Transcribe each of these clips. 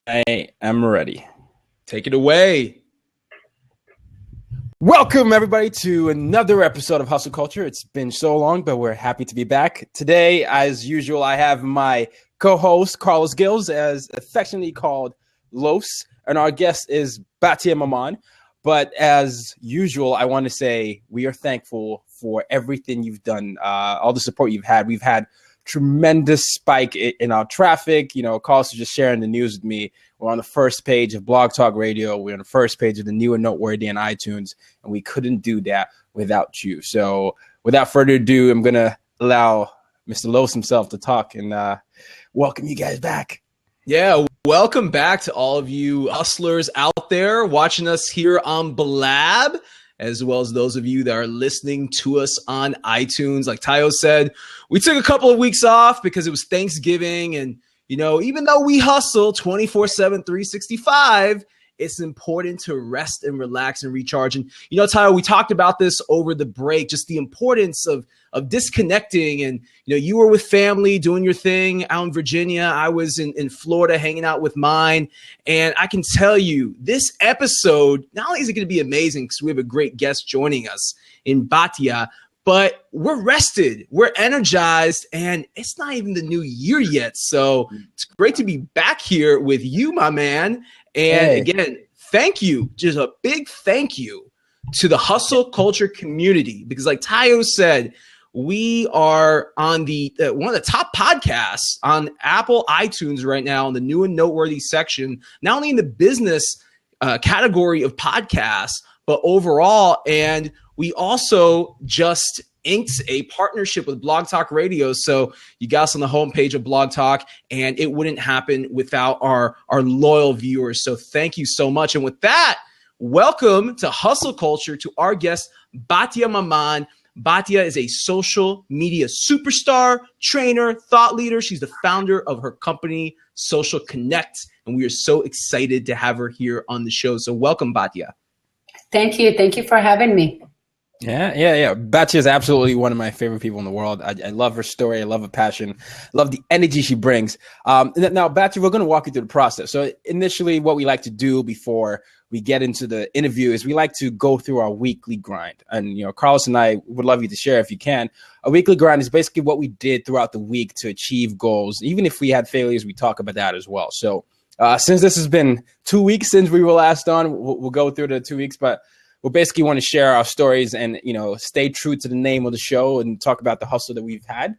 I am ready. Take it away. Welcome, everybody, to another episode of Hustle Culture. It's been so long, but we're happy to be back. Today, as usual, I have my co-host, Carlos Gil, as affectionately called Los, and our guest is Batya Maman. But as usual, I want to say we are thankful for everything you've done, all the support you've had. We've had tremendous spike in our traffic. You know, Carlos was just sharing the news with me. We're on the first page of BlogTalkRadio. We're on the first page of the new and noteworthy on iTunes, and we couldn't do that without you. So without further ado, I'm going to allow Mr. Los himself to talk and welcome you guys back. Yeah, welcome back to all of you hustlers out there watching us here on Blab, as well as those of you that are listening to us on iTunes. Like Tayo said, we took a couple of weeks off because it was Thanksgiving. And, you know, even though we hustle 24/7, 365, it's important to rest and relax and recharge. And, you know, Tayo, we talked about this over the break, just the importance of disconnecting. And, you know, you were with family doing your thing out in Virginia. I was in Florida hanging out with mine. And I can tell you this episode, not only is it going to be amazing because we have a great guest joining us in Batya, but we're rested, we're energized, and it's not even the new year yet. So it's great to be back here with you, my man. And again, thank you, just a big thank you to the hustle culture community, because like Tayo said, we are on the one of the top podcasts on Apple iTunes right now in the new and noteworthy section, not only in the business category of podcasts, but overall. And we also just inked a partnership with BlogTalkRadio. So you got us on the homepage of Blog Talk, and it wouldn't happen without our loyal viewers. So thank you so much. And with that, welcome to Hustle Culture to our guest, Batya Maman. Batya is a social media superstar, trainer, thought leader. She's the founder of her company, Social Connect. And we are so excited to have her here on the show. So welcome, Batya. Thank you. Thank you for having me. Yeah. Batya is absolutely one of my favorite people in the world. I love her story. I love her passion. I love the energy she brings. Now, Batya, we're going to walk you through the process. So initially, what we like to do before we get into the interview is we like to go through our weekly grind. And, you know, Carlos and I would love you to share if you can. A weekly grind is basically what we did throughout the week to achieve goals. Even if we had failures, we talk about that as well. So since this has been 2 weeks since we were last on, we'll go through the 2 weeks, but we'll basically want to share our stories and, you know, stay true to the name of the show and talk about the hustle that we've had.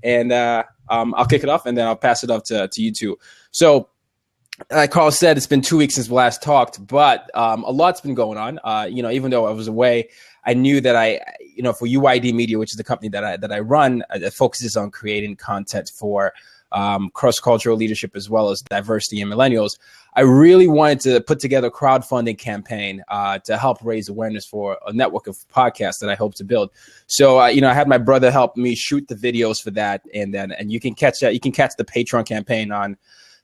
And I'll kick it off and then I'll pass it off to you two. So like Carl said, it's been 2 weeks since we last talked, but a lot's been going on. You know, even though I was away, I knew that for UID Media, which is the company that I run, that focuses on creating content for cross-cultural leadership as well as diversity and millennials. I really wanted to put together a crowdfunding campaign to help raise awareness for a network of podcasts that I hope to build. So, I had my brother help me shoot the videos for that. And you can catch that. You can catch the Patreon campaign on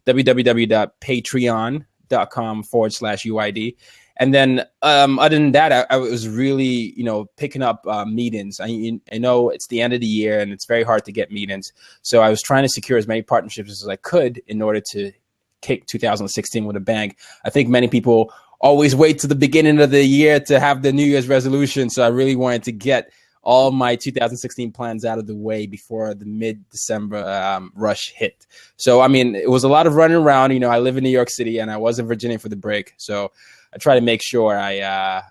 www.patreon.com/UID. And then other than that, I was really, picking up meetings. I know it's the end of the year and it's very hard to get meetings. So I was trying to secure as many partnerships as I could in order to kick 2016 with a bang. I think many people always wait to the beginning of the year to have the New Year's resolution. So I really wanted to get all my 2016 plans out of the way before the mid-December rush hit. So, it was a lot of running around. I live in New York City and I was in Virginia for the break. So I try to make sure I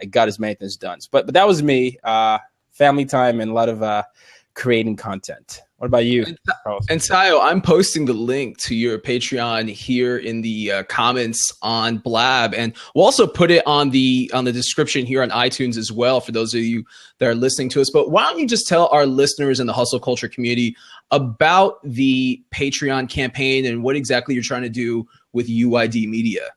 got as many things done. But that was me, family time and a lot of creating content. What about you, Carlos? And Tayo, I'm posting the link to your Patreon here in the comments on Blab, and we'll also put it on the description here on iTunes as well for those of you that are listening to us. But why don't you just tell our listeners in the hustle culture community about the Patreon campaign and what exactly you're trying to do with UID Media?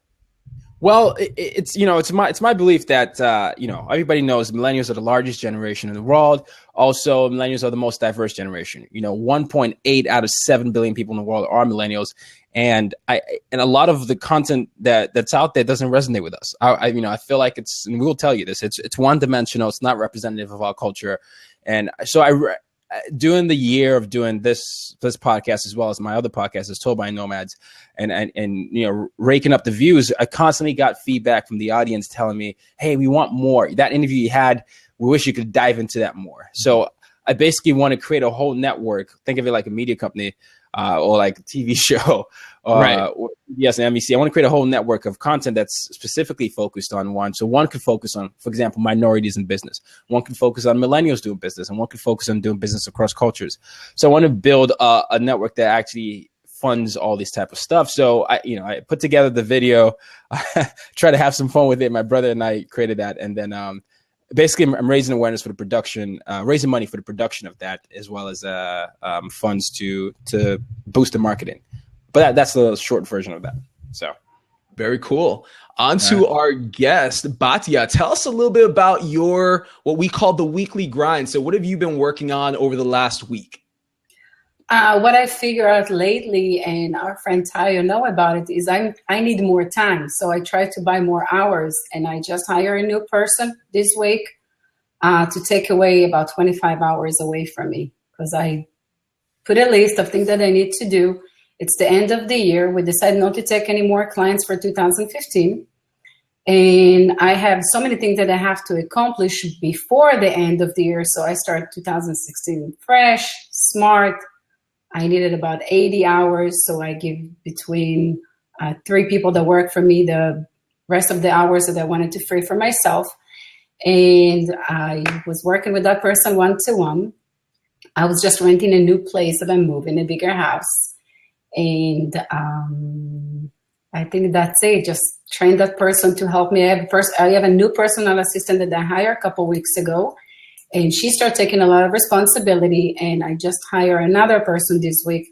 Well, it's my belief that everybody knows millennials are the largest generation in the world. Also, millennials are the most diverse generation. 1.8 out of 7 billion people in the world are millennials, and a lot of the content that's out there doesn't resonate with us. I feel like and we will tell you this. It's one dimensional. It's not representative of our culture, and so doing the year of doing this podcast as well as my other podcast is Told by Nomads, and raking up the views, I constantly got feedback from the audience telling me, hey, we want more. That interview you had, we wish you could dive into that more. So I basically want to create a whole network. Think of it like a media company or like a TV show. Right. Yes, and NBC. I want to create a whole network of content that's specifically focused on one. So one could focus on, for example, minorities in business. One could focus on millennials doing business, and one could focus on doing business across cultures. So I want to build a network that actually funds all this type of stuff. So I put together the video, try to have some fun with it. My brother and I created that, and then basically I'm raising awareness for the production, raising money for the production of that, as well as funds to boost the marketing. But that's the short version of that. So very cool. On to our guest, Batya. Tell us a little bit about what we call the weekly grind. So what have you been working on over the last week? What I figured out lately, and our friend Tayo know about it, is I need more time. So I try to buy more hours, and I just hire a new person this week to take away about 25 hours away from me, because I put a list of things that I need to do. It's the end of the year. We decided not to take any more clients for 2015. And I have so many things that I have to accomplish before the end of the year. So I start 2016 fresh, smart. I needed about 80 hours. So I give between 3 people that work for me the rest of the hours that I wanted to free for myself. And I was working with that person one-to-one. I was just renting a new place that I'm moving, a bigger house. And I think that's it. Just train that person to help me. I have a new personal assistant that I hired a couple weeks ago, and she started taking a lot of responsibility. And I just hired another person this week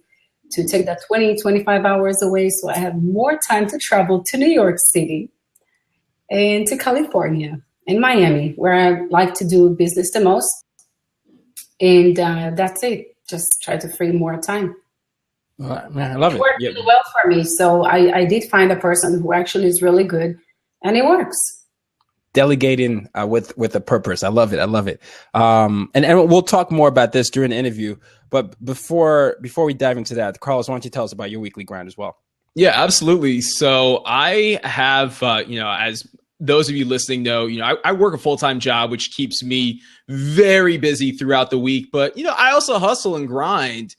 to take that 25 hours away. So I have more time to travel to New York City and to California and Miami, where I like to do business the most. And that's it. Just try to free more time. Man, I love it. It worked really well for me. So I did find a person who actually is really good, and it works. Delegating with a purpose. I love it. I love it. And we'll talk more about this during the interview. But before we dive into that, Carlos, why don't you tell us about your weekly grind as well? Yeah, absolutely. So I have, as those of you listening know, I work a full-time job, which keeps me very busy throughout the week. But, I also hustle and grind,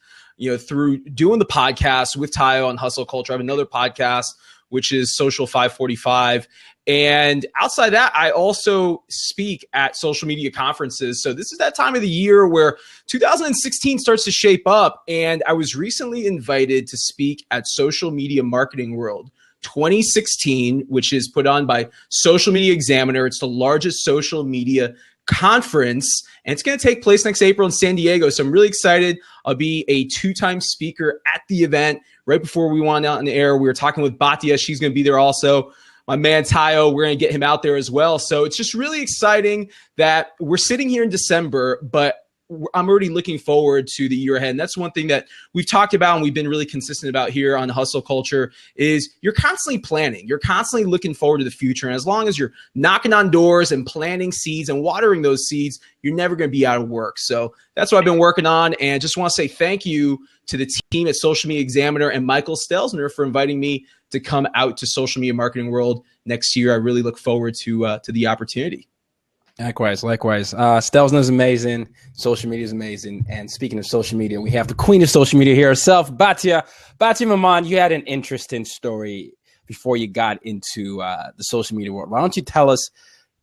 through doing the podcast with Tayo on Hustle Culture. I have another podcast, which is Social 545. And outside that, I also speak at social media conferences. So this is that time of the year where 2016 starts to shape up. And I was recently invited to speak at Social Media Marketing World 2016, which is put on by Social Media Examiner. It's the largest social media conference, and it's going to take place next April in San Diego. So I'm really excited. I'll be a 2-time speaker at the event. Right before we went out in the air, we were talking with Batya. She's going to be there also. My man Tayo, we're going to get him out there as well. So it's just really exciting that we're sitting here in December, but I'm already looking forward to the year ahead. And that's one thing that we've talked about and we've been really consistent about here on Hustle Culture is you're constantly planning. You're constantly looking forward to the future. And as long as you're knocking on doors and planting seeds and watering those seeds, you're never going to be out of work. So that's what I've been working on. And just want to say thank you to the team at Social Media Examiner and Michael Stelzner for inviting me to come out to Social Media Marketing World next year. I really look forward to the opportunity. Likewise. Stelzner is amazing. Social media is amazing. And speaking of social media, we have the queen of social media here herself, Batya. Batya Maman, you had an interesting story before you got into the social media world. Why don't you tell us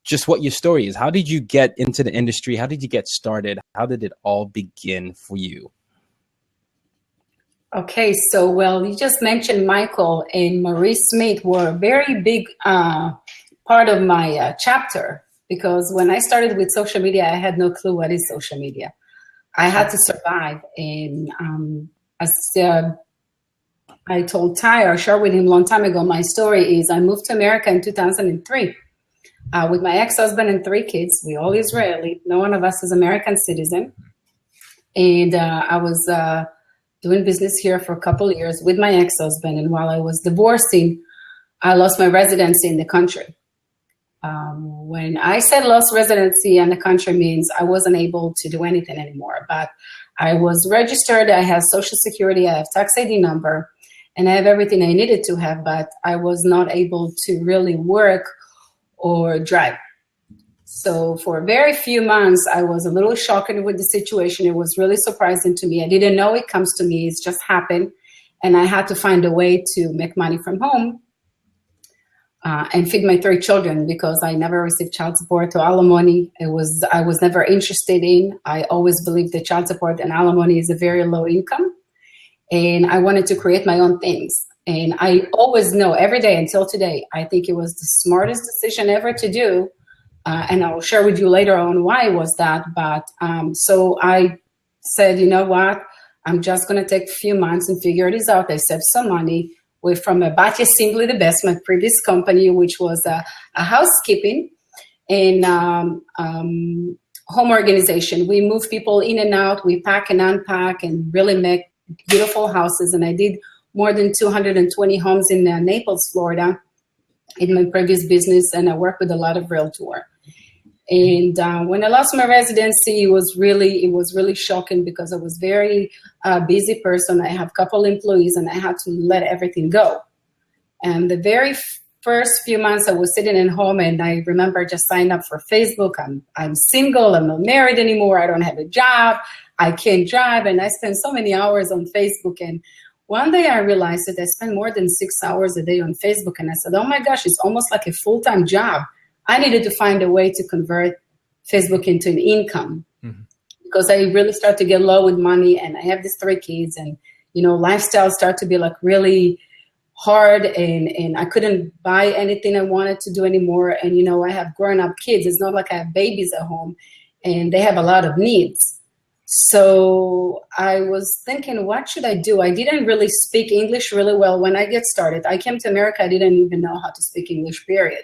just what your story is? How did you get into the industry? How did you get started? How did it all begin for you? Okay, so you just mentioned Michael and Marie Smith were a very big part of my chapter. Because when I started with social media, I had no clue what is social media. I had to survive. And as I told Ty, or shared with him a long time ago, my story is I moved to America in 2003 with my ex-husband and 3 kids. We all Israeli. No one of us is American citizen. And I was doing business here for a couple of years with my ex-husband. And while I was divorcing, I lost my residency in the country. When I said lost residency in the country means I wasn't able to do anything anymore. But I was registered, I have Social Security, I have tax ID number, and I have everything I needed to have, but I was not able to really work or drive. So for very few months, I was a little shocked with the situation. It was really surprising to me. I didn't know it comes to me. It's just happened. And I had to find a way to make money from home and feed my 3 children because I never received child support or alimony. I was never interested in. I always believed that child support and alimony is a very low income. And I wanted to create my own things. And I always know every day until today, I think it was the smartest decision ever to do. And I'll share with you later on why was that. But so I said, you know what? I'm just going to take a few months and figure this out. I saved some money from Batya, Simply the Best, my previous company, which was a housekeeping and home organization. We move people in and out. We pack and unpack and really make beautiful houses. And I did more than 220 homes in Naples, Florida, in my previous business. And I work with a lot of realtors. And when I lost my residency, it was really shocking because I was very busy person. I have a couple employees and I had to let everything go. And the very first few months I was sitting at home and I remember just signing up for Facebook. I'm single, I'm not married anymore, I don't have a job, I can't drive. And I spent so many hours on Facebook. And one day I realized that I spent more than 6 hours a day on Facebook. And I said, oh my gosh, it's almost like a full-time job. I needed to find a way to convert Facebook into an income because I really start to get low with money and I have these 3 kids and, you know, lifestyle start to be like really hard and I couldn't buy anything I wanted to do anymore. And, you know, I have grown up kids. It's not like I have babies at home and they have a lot of needs. So I was thinking, what should I do? I didn't really speak English really well when I get started. I came to America, I didn't even know how to speak English, period.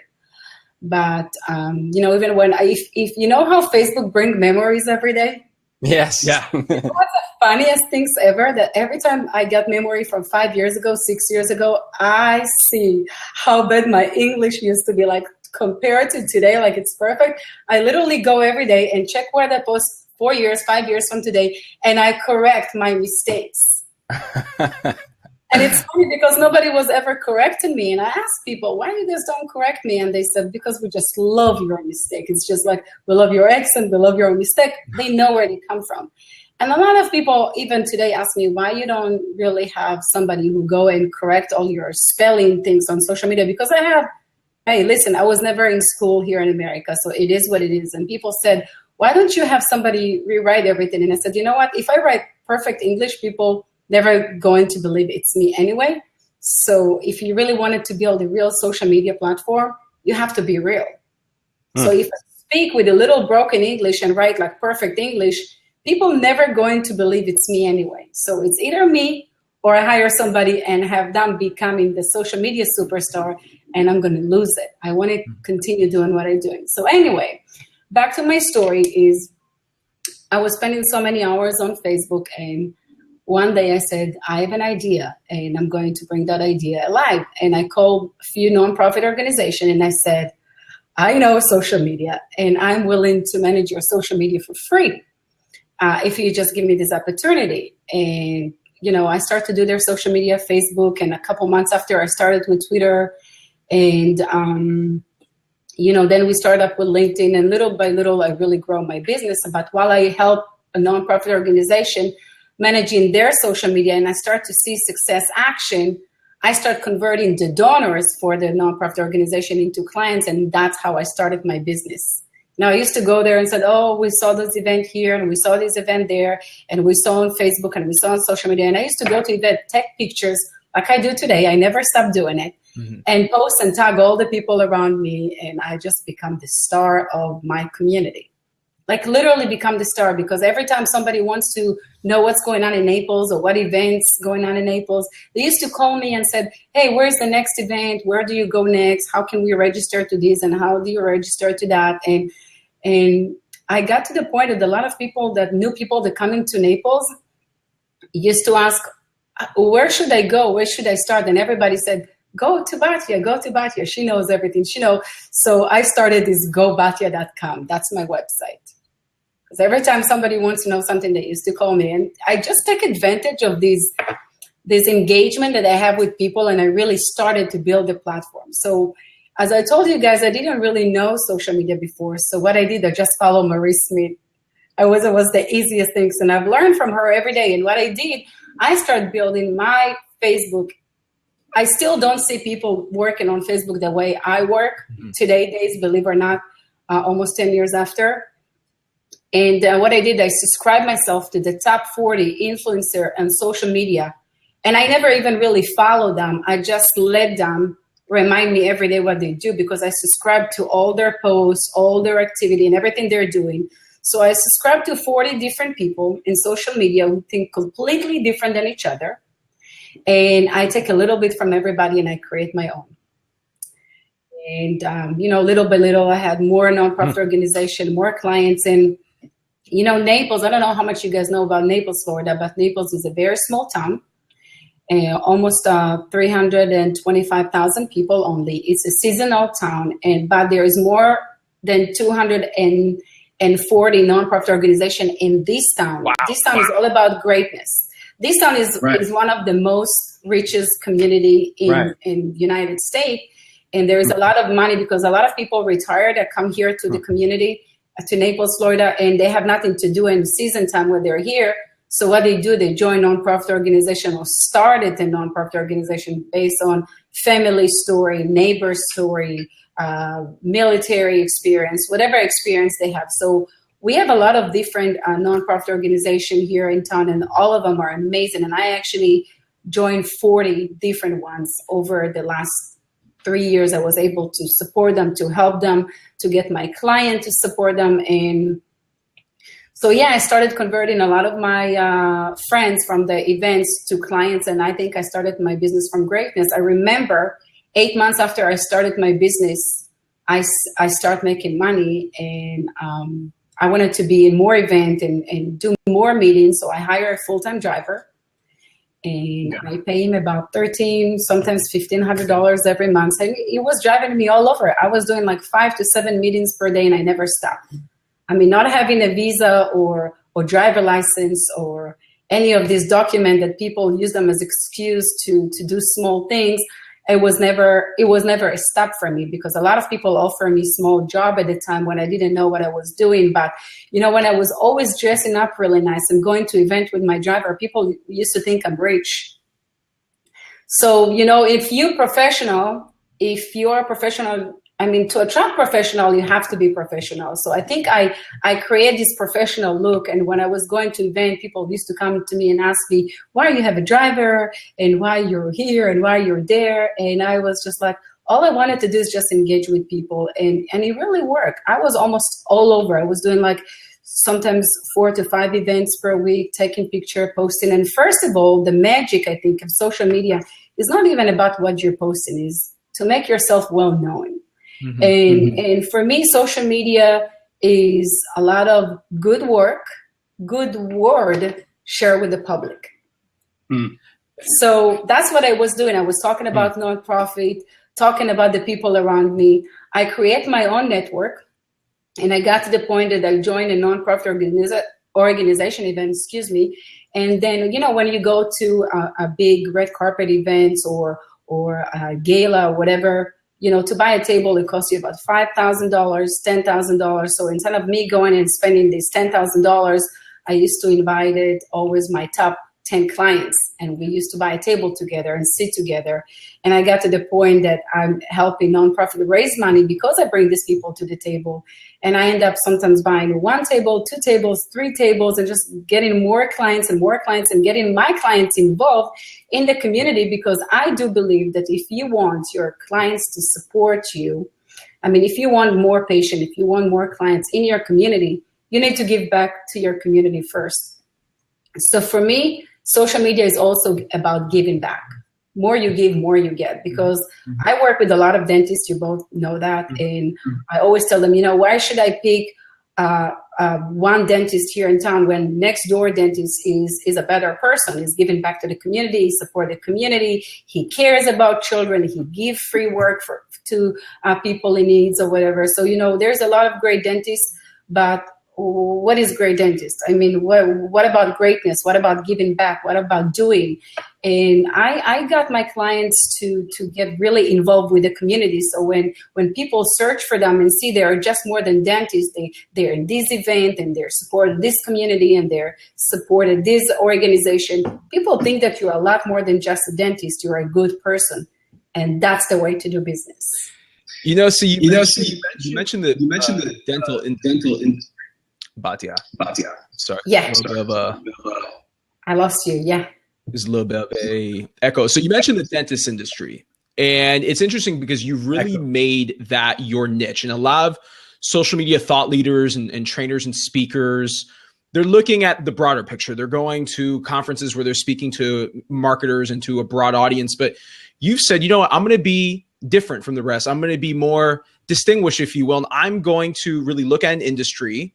But, you know, even when if you know how Facebook brings memories every day? Yes. Yeah. One of the funniest things ever that every time I get memory from 5 years ago, 6 years ago, I see how bad my English used to be like compared to today. Like it's perfect. I literally go every day and check where I post 4 years, 5 years from today, and I correct my mistakes. And it's funny because nobody was ever correcting me. And I asked people, why you guys don't correct me? And they said, because we just love your mistake. It's just like, we love your accent, we love your mistake. They know where they come from. And a lot of people even today ask me why you don't really have somebody who go and correct all your spelling things on social media. Because I have, hey, listen, I was never in school here in America, so it is what it is. And people said, why don't you have somebody rewrite everything? And I said, you know what? If I write perfect English, people never going to believe it's me anyway. So if you really wanted to build a real social media platform, you have to be real. So if I speak with a little broken English and write like perfect English, people never going to believe it's me anyway. So it's either me or I hire somebody and have them becoming the social media superstar and I'm going to lose it. I want to continue doing what I'm doing. So anyway, back to my story is I was spending so many hours on Facebook and one day I said, I have an idea and I'm going to bring that idea alive. And I called a few nonprofit organizations and I said, I know social media and I'm willing to manage your social media for free if you just give me this opportunity. And, you know, I started to do their social media, Facebook, and a couple months after I started with Twitter. And, you know, then we started up with LinkedIn and little by little, I really grow my business. But while I help a nonprofit organization managing their social media and I start to see success action, I start converting the donors for the nonprofit organization into clients. And that's how I started my business. Now, I used to go there and said, oh, we saw this event here and we saw this event there and we saw on Facebook and we saw on social media. And I used to go to event, take pictures like I do today. I never stopped doing it and post and tag all the people around me. And I just become the star of my community. Like literally become the star because every time somebody wants to know what's going on in Naples or what events going on in Naples, they used to call me and said, hey, where's the next event? Where do you go next? How can we register to this? And how do you register to that? And I got to the point that a lot of people that knew people that come into Naples used to ask, where should I go? Where should I start? And everybody said, go to Batya, go to Batya. She knows everything. She knows. So I started this gobatya.com. That's my website. Because every time somebody wants to know something, they used to call me. And I just take advantage of this engagement that I have with people, and I really started to build the platform. So as I told you guys, I didn't really know social media before. So what I did, I just followed Marie Smith. It was the easiest things, and I've learned from her every day. And what I did, I started building my Facebook. I still don't see people working on Facebook the way I work today days, believe it or not, almost 10 years after. And what I did, I subscribed myself to the top 40 influencer and social media. And I never even really followed them. I just let them remind me every day what they do, because I subscribe to all their posts, all their activity, and everything they're doing. So I subscribe to 40 different people in social media who think completely different than each other. And I take a little bit from everybody and I create my own. And, little by little, I had more nonprofit organization, more clients. And, Naples, I don't know how much you guys know about Naples, Florida, but Naples is a very small town. Almost 325,000 people only. It's a seasonal town, but there is more than 240 nonprofit organizations in this town. Wow. This town is all about greatness. This town is one of the most richest community in United States, and there is a lot of money because a lot of people retire that come here to the community, to Naples, Florida, and they have nothing to do in season time when they're here. So what they do, they join nonprofit organization or started a nonprofit organization based on family story, neighbor story, military experience, whatever experience they have. So we have a lot of different nonprofit organizations here in town, and all of them are amazing. And I actually joined 40 different ones over the last 3 years. I was able to support them, to help them, to get my client to support them. And so, I started converting a lot of my friends from the events to clients, and I think I started my business from greatness. I remember 8 months after I started my business, I started making money, and I wanted to be in more events and do more meetings, so I hired a full-time driver, and I pay him about $1,300, sometimes $1,500 every month. And he was driving me all over. I was doing like 5 to 7 meetings per day, and I never stopped. I mean, not having a visa or driver license or any of these documents that people use them as excuse to do small things, it was never a stop for me, because a lot of people offer me small job at the time when I didn't know what I was doing. But, when I was always dressing up really nice and going to event with my driver, people used to think I'm rich. So, if you're a professional, to attract professional, you have to be professional. So I think I create this professional look. And when I was going to event, people used to come to me and ask me, why you have a driver and why you're here and why you're there. And I was just like, all I wanted to do is just engage with people. And it really worked. I was almost all over. I was doing like sometimes 4 to 5 events per week, taking picture, posting. And first of all, the magic, I think, of social media is not even about what you're posting, is to make yourself well known. Mm-hmm. And for me, social media is a lot of good work, good word shared with the public. So that's what I was doing. I was talking about nonprofit, talking about the people around me. I create my own network, and I got to the point that I joined a nonprofit organization event, and then, when you go to a big red carpet event or a gala or whatever, to buy a table, it costs you about $5,000, $10,000. So instead of me going and spending this $10,000, I used to invite always my top 10 clients, and we used to buy a table together and sit together. And I got to the point that I'm helping nonprofit raise money because I bring these people to the table. And I end up sometimes buying 1 table, 2 tables, 3 tables, and just getting more clients and getting my clients involved in the community, because I do believe that if you want your clients to support you, if you want more patients, if you want more clients in your community, you need to give back to your community first. So for me, social media is also about giving back. More you give, more you get, because I work with a lot of dentists, you both know that, and I always tell them, why should I pick one dentist here in town when next door dentist is a better person, is giving back to the community, he support the community, he cares about children, he gives free work to people in needs or whatever. So, there's a lot of great dentists, but what is great dentist? I mean, what about greatness? What about giving back? What about doing? And I got my clients to get really involved with the community. So when people search for them and see they are just more than dentists, they're in this event and they're supporting this community and they're supported this organization, people think that you're a lot more than just a dentist. You're a good person. And that's the way to do business. You mentioned the dental in Batya. Sorry. Yeah. I lost you. Yeah. There's a little bit of a echo. So you mentioned the dentist industry, and it's interesting because you've really made that your niche. And a lot of social media thought leaders and trainers and speakers, they're looking at the broader picture. They're going to conferences where they're speaking to marketers and to a broad audience. But you've said, you know what, I'm going to be different from the rest. I'm going to be more distinguished, if you will. And I'm going to really look at an industry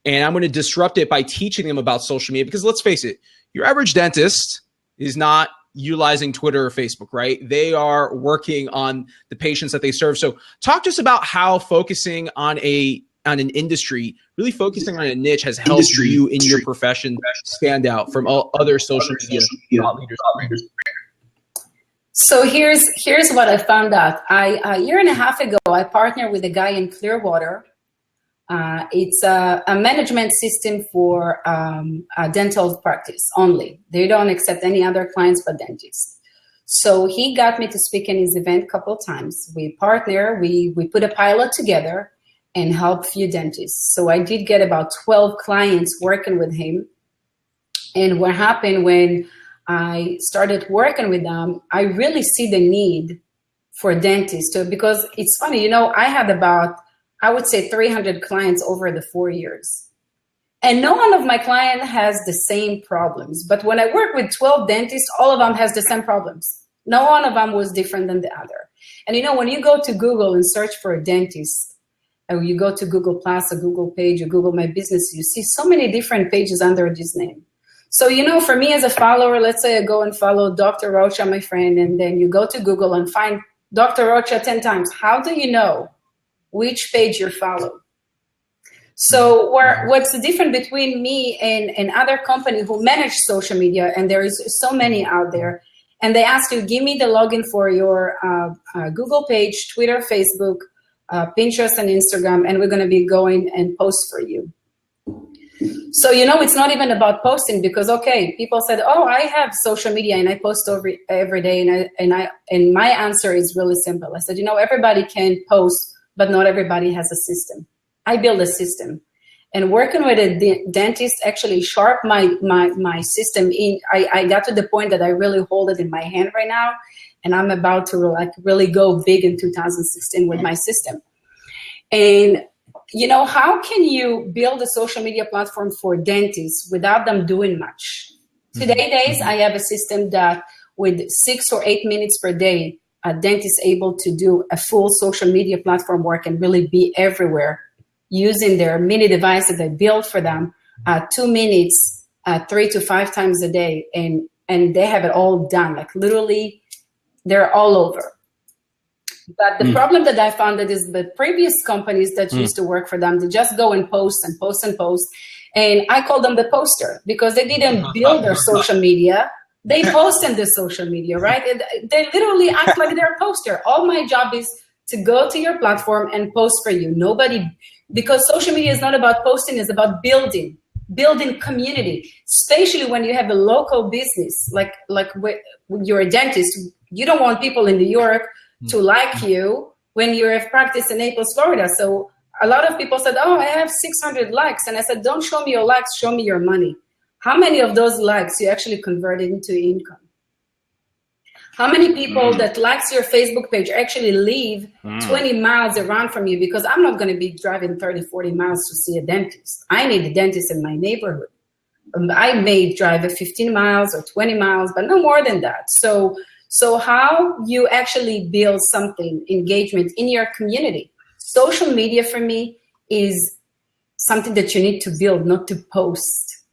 and I'm going to disrupt it by teaching them about social media. Because let's face it, your average dentist is not utilizing Twitter or Facebook, right? They are working on the patients that they serve. So talk to us about how focusing on an industry, really focusing on a niche has helped you in your profession stand out from all other social media leaders. So here's what I found out. A year and a half ago, I partnered with a guy in Clearwater. It's a management system for a dental practice only. They don't accept any other clients but dentists. So he got me to speak in his event a couple times. We partner, we put a pilot together and help few dentists. So I did get about 12 clients working with him. And what happened when I started working with them, I really see the need for dentists because it's funny, I had about, I would say 300 clients over the 4 years. And no one of my clients has the same problems. But when I work with 12 dentists, all of them has the same problems. No one of them was different than the other. And when you go to Google and search for a dentist, or you go to Google Plus, a Google page, or Google My Business, you see so many different pages under this name. So, for me as a follower, let's say I go and follow Dr. Rocha, my friend, and then you go to Google and find Dr. Rocha 10 times. How do you know which page you follow? So what's the difference between me and other company who manage social media, and there is so many out there, and they ask you, give me the login for your Google page, Twitter, Facebook, Pinterest, and Instagram, and we're going to be going and post for you. So, it's not even about posting because, people said, I have social media and I post every day. And my answer is really simple. I said, everybody can post, but not everybody has a system. I build a system. And working with a dentist actually sharp my system in. I got to the point that I really hold it in my hand right now. And I'm about to really go big in 2016 with my system. And how can you build a social media platform for dentists without them doing much? Today, I have a system that with 6 or 8 minutes per day, a dentist is able to do a full social media platform work and really be everywhere using their mini device that I built for them, 2 minutes, 3 to 5 times a day. And they have it all done. Literally, they're all over. But the problem that I found that is the previous companies that used to work for them, they just go and post and post and post. And I call them the poster because they didn't build their social media. They post in the social media, right? They literally act like they're a poster. All my job is to go to your platform and post for you. Because social media is not about posting, it's about building community, especially when you have a local business, like when you're a dentist. You don't want people in New York to like you when you have practice in Naples, Florida. So a lot of people said, I have 600 likes. And I said, don't show me your likes, show me your money. How many of those likes you actually converted into income? How many people that likes your Facebook page actually leave 20 miles around from you? Because I'm not going to be driving 30, 40 miles to see a dentist. I need a dentist in my neighborhood. I may drive 15 miles or 20 miles, but no more than that. So how you actually build something, engagement in your community. Social media for me is something that you need to build, not to post.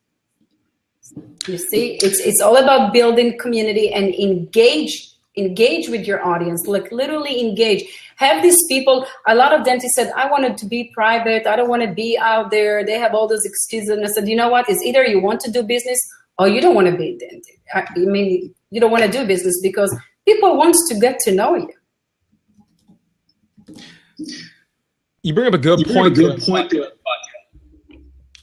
You see, it's all about building community and engage engage with your audience, like literally engage. Have these people, a lot of dentists said, I wanted to be private. I don't want to be out there. They have all those excuses. And I said, you know what? It's either you want to do business or you don't want to be a dentist. I mean, you don't want to do business because people want to get to know you. You bring up a good point.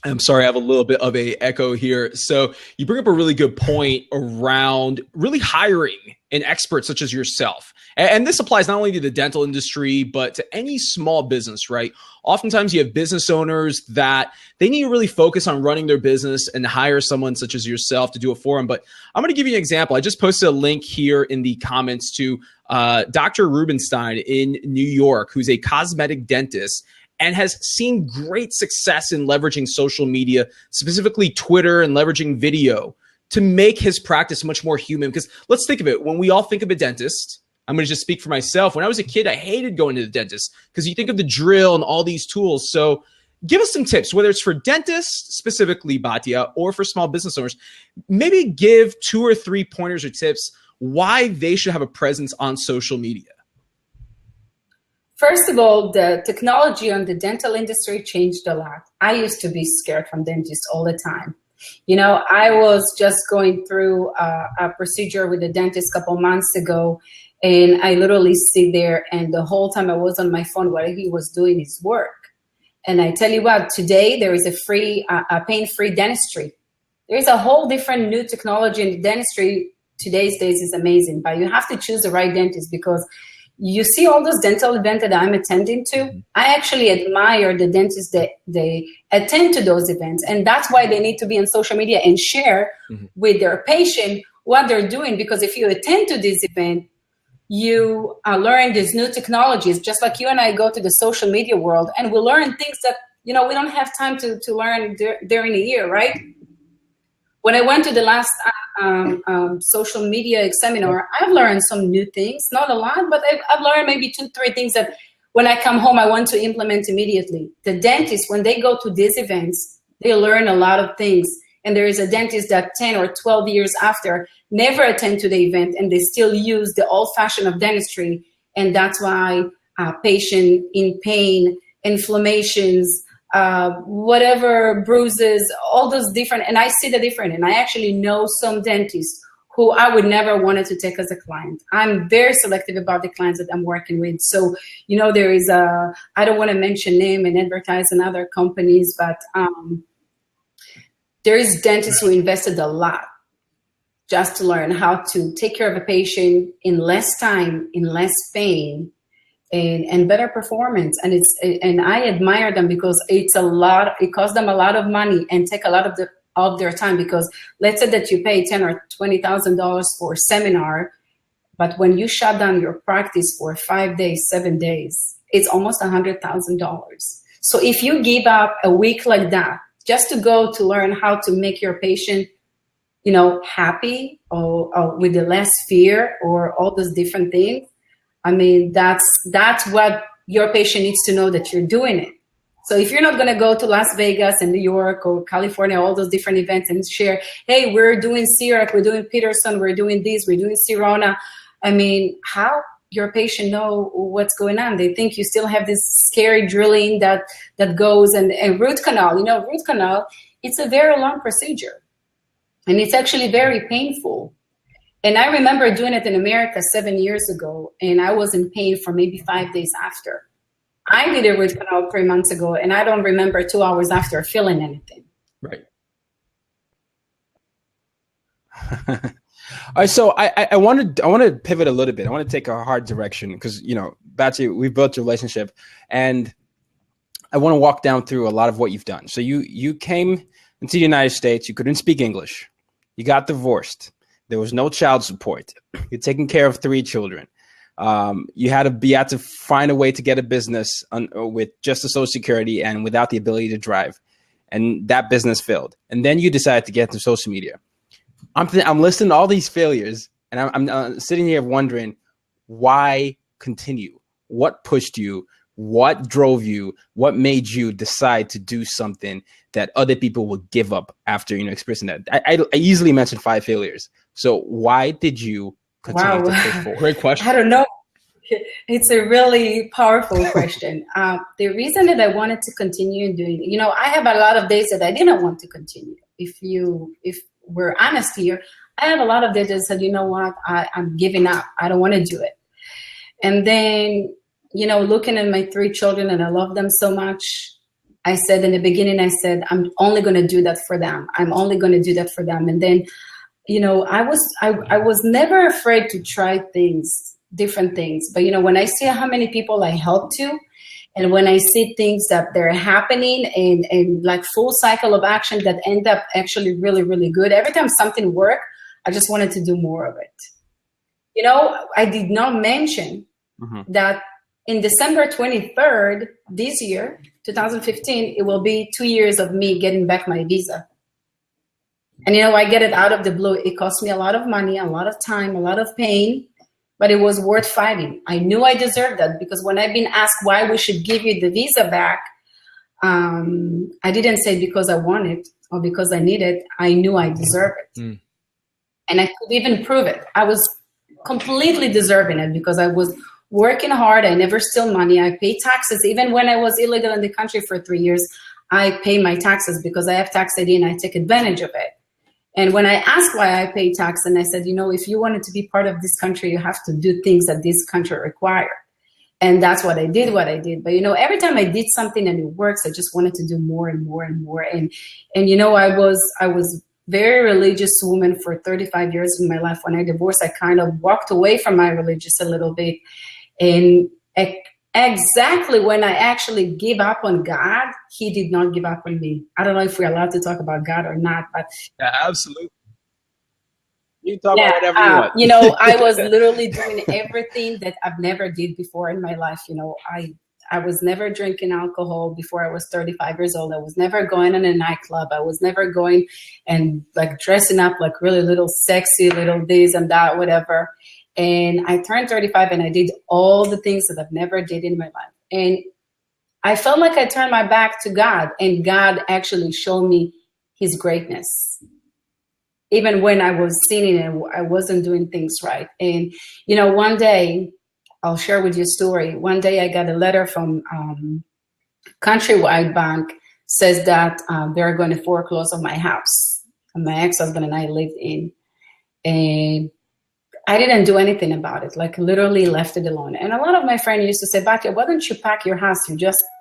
I'm sorry, I have a little bit of a echo here. So you bring up a really good point around really hiring an expert such as yourself. And this applies not only to the dental industry, but to any small business, right? Oftentimes you have business owners that they need to really focus on running their business and hire someone such as yourself to do it for them. But I'm going to give you an example. I just posted a link here in the comments to Dr. Rubenstein in New York, who's a cosmetic dentist and has seen great success in leveraging social media, specifically Twitter, and leveraging video to make his practice much more human. Because let's think of it. When we all think of a dentist, I'm going to just speak for myself. When I was a kid, I hated going to the dentist because you think of the drill and all these tools. So give us some tips, whether it's for dentists, specifically Batya, or for small business owners. Maybe give 2 or 3 pointers or tips why they should have a presence on social media. First of all, the technology on the dental industry changed a lot. I used to be scared from dentists all the time. You know, I was just going through a procedure with a dentist a couple months ago, and I literally sit there, and the whole time I was on my phone while he was doing his work. And I tell you what, today there is a pain-free dentistry. There's a whole different new technology in the dentistry. Today's days is amazing, but you have to choose the right dentist, because you see all those dental events that I'm attending to. I actually admire the dentists that they attend to those events. And that's why they need to be on social media and share with their patient what they're doing. Because if you attend to this event, you learn these new technologies, just like you and I go to the social media world, and we learn things that, you know, we don't have time to learn during a year, right? When I went to the last social media seminar, I've learned some new things, not a lot, but I've learned maybe 2-3 things that when I come home, I want to implement immediately. The dentists, when they go to these events, they learn a lot of things. And there is a dentist that 10 or 12 years after never attend to the event, and they still use the old fashion of dentistry. And that's why patient in pain, inflammations, whatever bruises, all those different, and I see the different, and I actually know some dentists who I would never wanted to take as a client. I'm very selective about the clients that I'm working with. So, you know, there is I don't want to mention name and advertise in other companies, but there is dentists who invested a lot just to learn how to take care of a patient in less time, in less pain, and better performance. And I admire them because it costs them a lot of money and take a lot of their time, because let's say that you pay $10,000 or $20,000 for a seminar, but when you shut down your practice for 5 days, 7 days, it's almost $100,000. So if you give up a week like that just to go to learn how to make your patient, you know, happy or with the less fear or all those different things, I mean, that's what your patient needs to know, that you're doing it. So if you're not going to go to Las Vegas and New York or California, all those different events, and share, hey, we're doing CIRAC, we're doing Peterson, we're doing this, we're doing Sirona. I mean, how your patient know what's going on? They think you still have this scary drilling that goes, and root canal. You know, root canal, it's a very long procedure, and it's actually very painful. And I remember doing it in America 7 years ago, and I was in pain for maybe 5 days after. I did a root canal 3 months ago, and I don't remember 2 hours after feeling anything. Right. All right, so I want to pivot a little bit. I want to take a hard direction because, you know, Batya, we've built a relationship, and I want to walk down through a lot of what you've done. So you came into the United States. You couldn't speak English. You got divorced. There was no child support. You're taking care of 3 children. You had to find a way to get a business with just the Social Security and without the ability to drive, and that business failed. And then you decided to get into social media. I'm listening to all these failures, and I'm sitting here wondering, why continue? What pushed you? What drove you? What made you decide to do something that other people would give up after, you know, experiencing that? I easily mentioned 5 failures. So why did you continue Wow. to push forward? Great question. I don't know. It's a really powerful question. The reason that I wanted to continue doing, I have a lot of days that I didn't want to continue. If we're honest here, I have a lot of days that said, you know what, I'm giving up. I don't want to do it. And then, looking at my 3 children, and I love them so much, I said in the beginning, I'm only going to do that for them. I'm only going to do that for them. And then, I was never afraid to try different things. But, when I see how many people I help to, and when I see things that they're happening and like full cycle of action that end up actually really, really good, every time something worked, I just wanted to do more of it. I did not mention that in December 23rd, this year, 2015, it will be 2 years of me getting back my visa. And, I get it out of the blue. It cost me a lot of money, a lot of time, a lot of pain, but it was worth fighting. I knew I deserved that, because when I've been asked why we should give you the visa back, I didn't say because I want it or because I need it. I knew I deserved it. And I could even prove it. I was completely deserving it because I was working hard. I never steal money. I pay taxes. Even when I was illegal in the country for 3 years, I pay my taxes because I have tax ID and I take advantage of it. And when I asked why I pay tax, and I said, if you wanted to be part of this country, you have to do things that this country requires. And that's what I did. But, every time I did something and it works, I just wanted to do more and more and more. And I was very religious woman for 35 years in my life. When I divorced, I kind of walked away from my religious a little bit. And exactly when I actually give up on God, he did not give up on me. I don't know if we're allowed to talk about God or not, but yeah, absolutely. You talk about whatever you want. I was literally doing everything that I've never did before in my life. I was never drinking alcohol before I was 35 years old. I was never going in a nightclub. I was never going and like dressing up like really little sexy little this and that, whatever. And I turned 35 and I did all the things that I've never did in my life. And I felt like I turned my back to God, and God actually showed me his greatness. Even when I was sinning and I wasn't doing things right. And, one day, I'll share with you a story. One day I got a letter from Countrywide Bank, says that they're going to foreclose on my house. And my ex-husband and I lived in. And I didn't do anything about it, like literally left it alone. And a lot of my friends used to say, Batya, why don't you pack your house?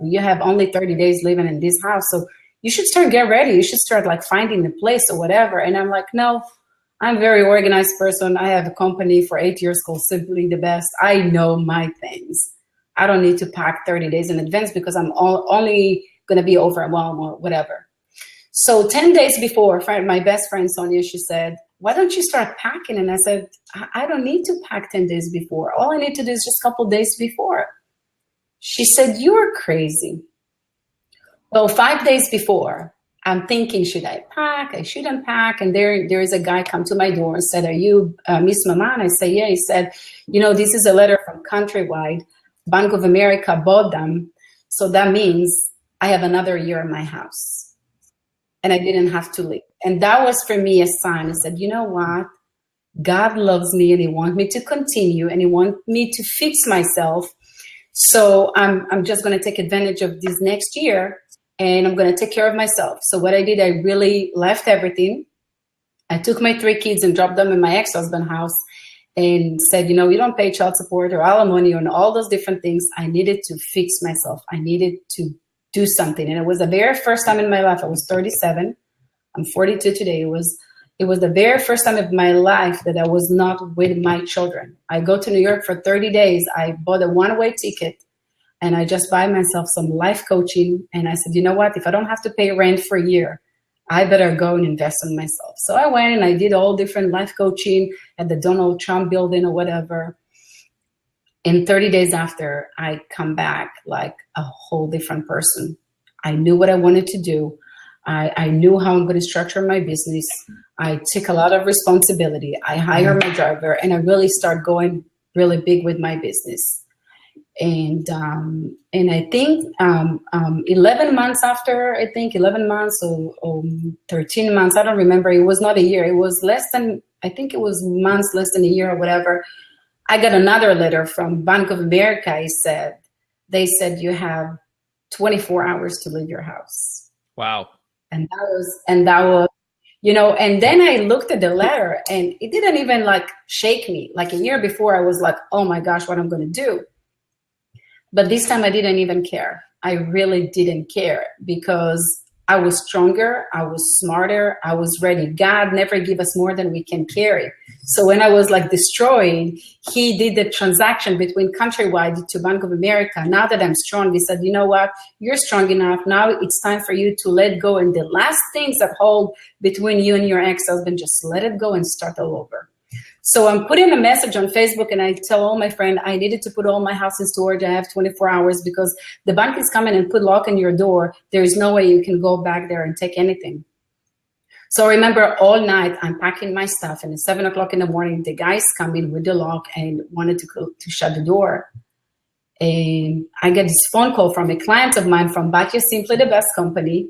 You have only 30 days living in this house. So you should start get ready. You should start like finding the place or whatever. And I'm like, no, I'm a very organized person. I have a company for 8 years called Simply the Best. I know my things. I don't need to pack 30 days in advance because I'm only going to be overwhelmed or whatever. So 10 days before, my best friend, Sonia, she said, why don't you start packing? And I said, I don't need to pack 10 days before. All I need to do is just a couple days before. She said, you're crazy. Well, 5 days before, I'm thinking, should I pack? I shouldn't pack. And there is a guy come to my door and said, are you Miss Maman? I say, yeah. He said, this is a letter from Countrywide. Bank of America bought them. So that means I have another year in my house. And I didn't have to leave. And that was for me a sign. I said, you know what? God loves me and he wants me to continue and he wants me to fix myself. So I'm just going to take advantage of this next year and I'm going to take care of myself. So what I did, I really left everything. I took my 3 kids and dropped them in my ex-husband's house and said, we don't pay child support or alimony and all those different things. I needed to fix myself. I needed to do something. And it was the very first time in my life. I was 37. I'm 42 today. It was the very first time of my life that I was not with my children. I go to New York for 30 days. I bought a one-way ticket and I just buy myself some life coaching. And I said, you know what? If I don't have to pay rent for a year, I better go and invest in myself. So I went and I did all different life coaching at the Donald Trump building or whatever. And 30 days after, I come back like a whole different person. I knew what I wanted to do. I knew how I'm going to structure my business. I took a lot of responsibility. I hired my driver and I really start going really big with my business. And I think 11 months after, 11 months or 13 months, I don't remember. It was not a year. It was less than, I think it was months, less than a year or whatever. I got another letter from Bank of America. They said you have 24 hours to leave your house. Wow. And that was, you know, and then I looked at the letter and it didn't even like shake me. Like a year before I was like, oh my gosh, what I'm going to do. But this time I didn't even care. I really didn't care because I was stronger. I was smarter. I was ready. God never give us more than we can carry. So when I was like destroyed, he did the transaction between Countrywide to Bank of America. Now that I'm strong, he said, you know what? You're strong enough. Now it's time for you to let go. And the last things that hold between you and your ex-husband, just let it go and start all over. So I'm putting a message on Facebook and I tell all my friends, I needed to put all my house in storage. I have 24 hours because the bank is coming and put lock on your door. There is no way you can go back there and take anything. So I remember all night I'm packing my stuff and at 7 o'clock in the morning, the guys come in with the lock and wanted to shut the door. And I get this phone call from a client of mine from Batya, Simply the Best company.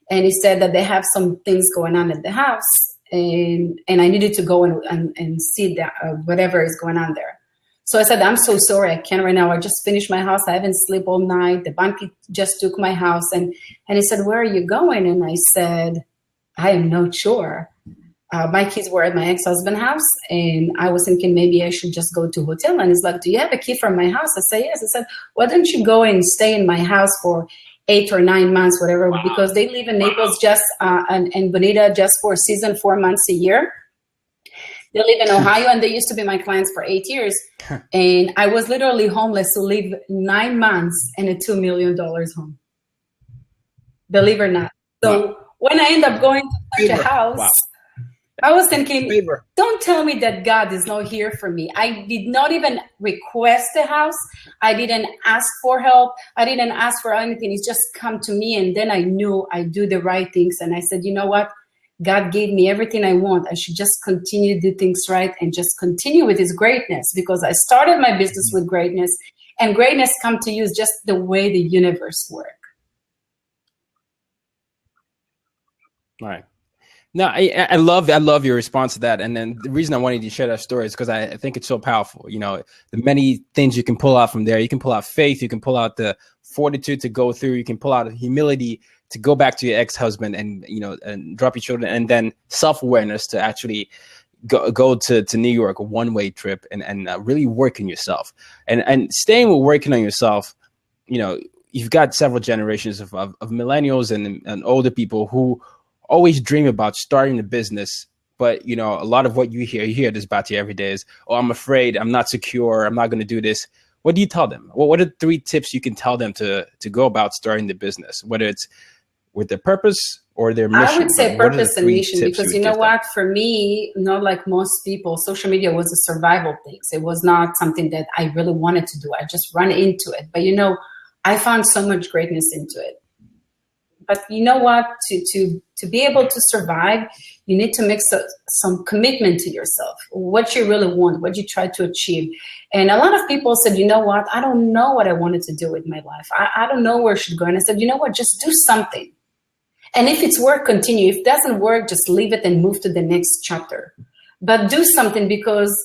And he said that they have some things going on at the house. And I needed to go and see that whatever is going on there. So I said, I'm so sorry, I can't right now. I just finished my house. I haven't slept all night. The bank just took my house. And he said, where are you going? And I said, I am not sure. My kids were at my ex-husband's house. And I was thinking maybe I should just go to a hotel. And he's like, do you have a key from my house? I said, yes. I said, why don't you go and stay in my house for 8 or 9 months, whatever, because they live in Naples just and Bonita just for a season, 4 months a year. They live in Ohio and they used to be my clients for 8 years. And I was literally homeless to live 9 months in a $2 million home. Believe it or not. So when I end up going to such a house, I was thinking, don't tell me that God is not here for me. I did not even request a house. I didn't ask for help. I didn't ask for anything. It's just come to me. And then I knew I do the right things. And I said, you know what? God gave me everything I want. I should just continue to do things right and just continue with his greatness, because I started my business with greatness, and greatness come to you is just the way the universe works. Right. No, I love your response to that. And then the reason I wanted to share that story is because I think it's so powerful. You know, the many things you can pull out from there. You can pull out faith. You can pull out the fortitude to go through. You can pull out humility to go back to your ex-husband and, you know, and drop your children, and then self-awareness to actually go to New York, a one-way trip, and really work on yourself. And staying with working on yourself, you know, you've got several generations of millennials and older people who always dream about starting a business. But, you know, a lot of what you hear this Batya every day is, oh, I'm afraid, I'm not secure, I'm not going to do this. What do you tell them? Well, what are 3 tips you can tell them to go about starting the business, whether it's with their purpose or their mission? I would say purpose and mission, because you know what, for me, not like most people, social media was a survival thing. It was not something that I really wanted to do. I just ran into it. But, you know, I found so much greatness into it. But you know what, to be able to survive, you need to make some commitment to yourself, what you really want, what you try to achieve. And a lot of people said, you know what, I don't know what I wanted to do with my life. I don't know where I should go. And I said, you know what, just do something. And if it's work, continue. If it doesn't work, just leave it and move to the next chapter. But do something, because,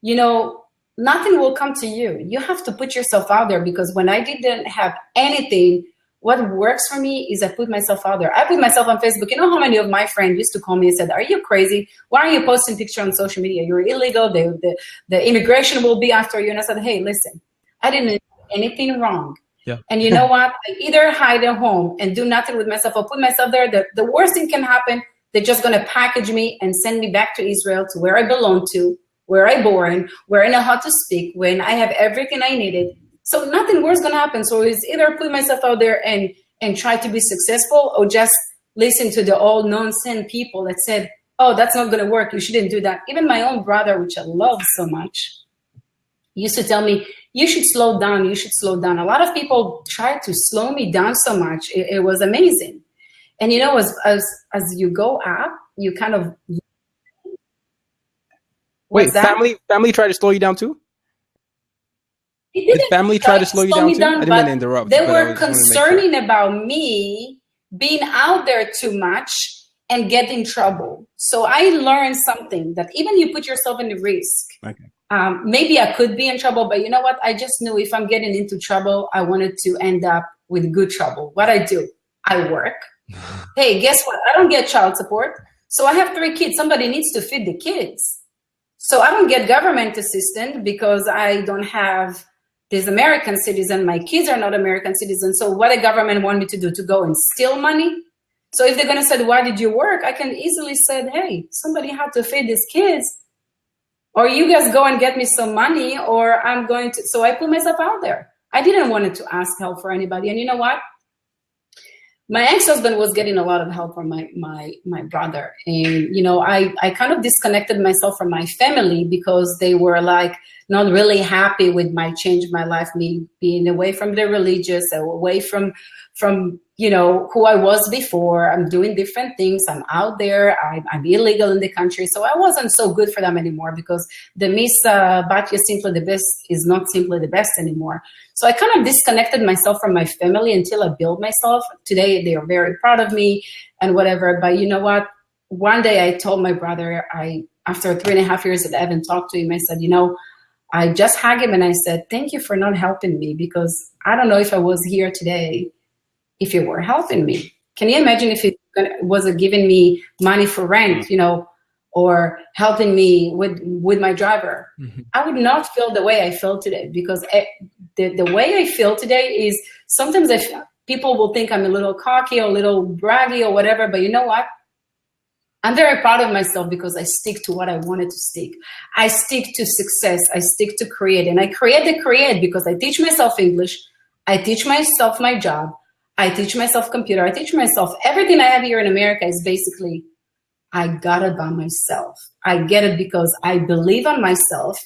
you know, nothing will come to you. You have to put yourself out there, because when I didn't have anything, what works for me is I put myself out there. I put myself on Facebook. You know how many of my friends used to call me and said, are you crazy? Why are you posting pictures on social media? You're illegal. The immigration will be after you. And I said, hey, listen, I didn't do anything wrong. Yeah. And you know what? I either hide at home and do nothing with myself or put myself there. The worst thing can happen. They're just going to package me and send me back to Israel, to where I belong to, where I born, where I know how to speak, when I have everything I needed. So nothing worse going to happen. So it's either put myself out there and try to be successful, or just listen to the old nonsense people that said, oh, that's not going to work. You shouldn't do that. Even my own brother, which I love so much, used to tell me, you should slow down. You should slow down. A lot of people tried to slow me down so much. It was amazing. And, you know, as you go up, you kind of. Wait, family tried to slow you down too? Did family try to slow you down too? I didn't mean to interrupt. They were concerning about me being out there too much and get in trouble. So I learned something, that even you put yourself in the risk. Okay. Maybe I could be in trouble, but you know what? I just knew if I'm getting into trouble, I wanted to end up with good trouble. What I do, I work. Hey, guess what? I don't get child support. So I have 3 kids. Somebody needs to feed the kids. So I don't get government assistance because I don't have this American citizen. My kids are not American citizens. So what the government want me to do? To go and steal money? So if they're going to say, why did you work? I can easily say, hey, somebody had to feed these kids. Or you guys go and get me some money, or I'm going to. So I put myself out there. I didn't want to ask help for anybody. And you know what? My ex-husband was getting a lot of help from my brother. And, you know, I kind of disconnected myself from my family because they were like not really happy with my change of my life, me being away from the religious, away from, you know, who I was before. I'm doing different things. I'm out there. I'm illegal in the country. So I wasn't so good for them anymore because the Miss Batya simply the best is not simply the best anymore. So I kind of disconnected myself from my family until I built myself. Today, they are very proud of me and whatever. But you know what? One day I told my brother, after 3.5 years that I haven't talked to him, I said, you know, I just hugged him and I said, thank you for not helping me, because I don't know if I was here today if you were helping me. Can you imagine if it was giving me money for rent, you know, or helping me with my driver? Mm-hmm. I would not feel the way I feel today, because the way I feel today is sometimes people will think I'm a little cocky or a little braggy or whatever, but you know what? I'm very proud of myself because I stick to what I wanted to stick. I stick to success. I stick to create. And I create because I teach myself English. I teach myself my job. I teach myself computer. I teach myself everything I have here in America is basically, I got it by myself. I get it because I believe on myself.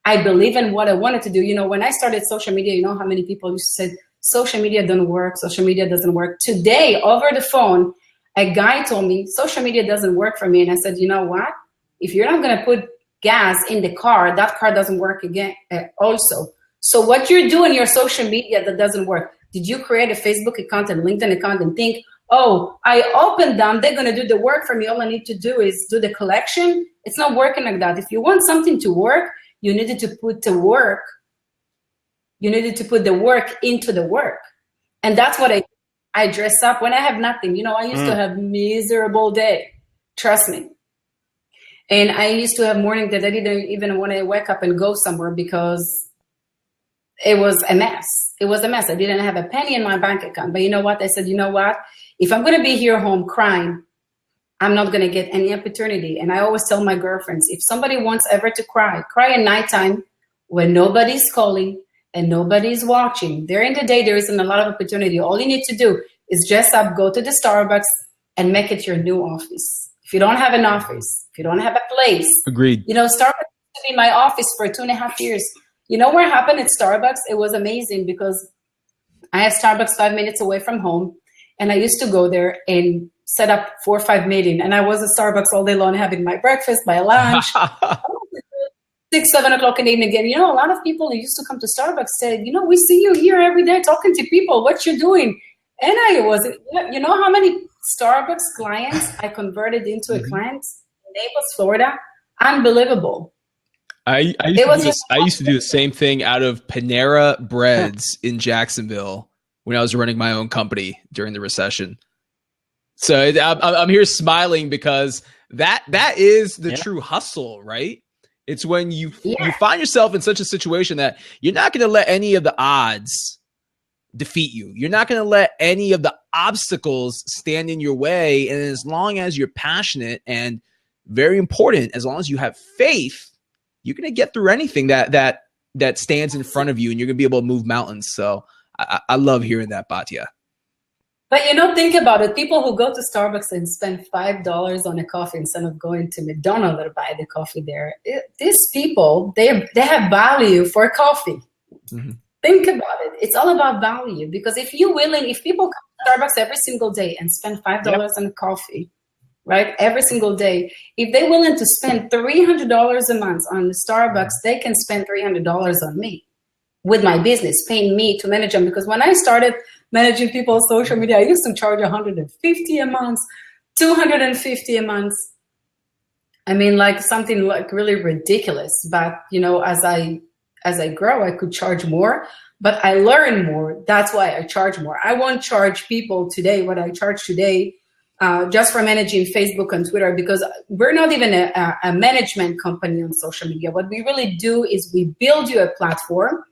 I believe in what I wanted to do. You know, when I started social media, you know how many people used to say, social media doesn't work. Social media doesn't work. Today, over the phone, a guy told me, social media doesn't work for me. And I said, you know what? If you're not going to put gas in the car, that car doesn't work again also. So what you're doing, your social media that doesn't work. Did you create a Facebook account and LinkedIn account and think, oh, I opened them, they're going to do the work for me. All I need to do is do the collection. It's not working like that. If you want something to work, you needed to put the work. You needed to put the work into the work. And that's what I dress up when I have nothing. You know, I used to have miserable day. Trust me. And I used to have morning that I didn't even want to wake up and go somewhere because it was a mess. It was a mess. I didn't have a penny in my bank account. But you know what? I said, you know what? If I'm going to be here home crying, I'm not going to get any opportunity. And I always tell my girlfriends, if somebody wants ever to cry at nighttime when nobody's calling and nobody's watching. During the day, there isn't a lot of opportunity. All you need to do is dress up, go to the Starbucks, and make it your new office. If you don't have an office, if you don't have a place. Agreed. You know, Starbucks used to be my office for 2.5 years. You know what happened at Starbucks? It was amazing because I had Starbucks 5 minutes away from home. And I used to go there and set up 4 or 5 meetings. And I was at Starbucks all day long, having my breakfast, my lunch. 6, 7 o'clock in the evening again. You know, a lot of people who used to come to Starbucks said, you know, we see you here every day talking to people. What you doing? And I was, you know how many Starbucks clients I converted into a client in Naples, Florida? Unbelievable. I used to do the same thing out of Panera Breads in Jacksonville when I was running my own company during the recession. So I'm here smiling because that is the true hustle, right? It's when you find yourself in such a situation that you're not going to let any of the odds defeat you. You're not going to let any of the obstacles stand in your way. And as long as you're passionate and very important, as long as you have faith, you're going to get through anything that stands in front of you, and you're going to be able to move mountains. So I love hearing that, Batya. But, you know, think about it. People who go to Starbucks and spend $5 on a coffee instead of going to McDonald's to buy the coffee there. These people, they have value for coffee. Mm-hmm. Think about it. It's all about value. Because if people come to Starbucks every single day and spend $5 on coffee, right, every single day, if they're willing to spend $300 a month on the Starbucks, they can spend $300 on me. with my business, paying me to manage them. Because when I started managing people's social media, I used to charge 150 a month, 250 a month. I mean, like something like really ridiculous. But you know, as I grow, I could charge more, but I learn more. That's why I charge more. I won't charge people today what I charge today just for managing Facebook and Twitter, because we're not even a management company on social media. What we really do is we build you a platform.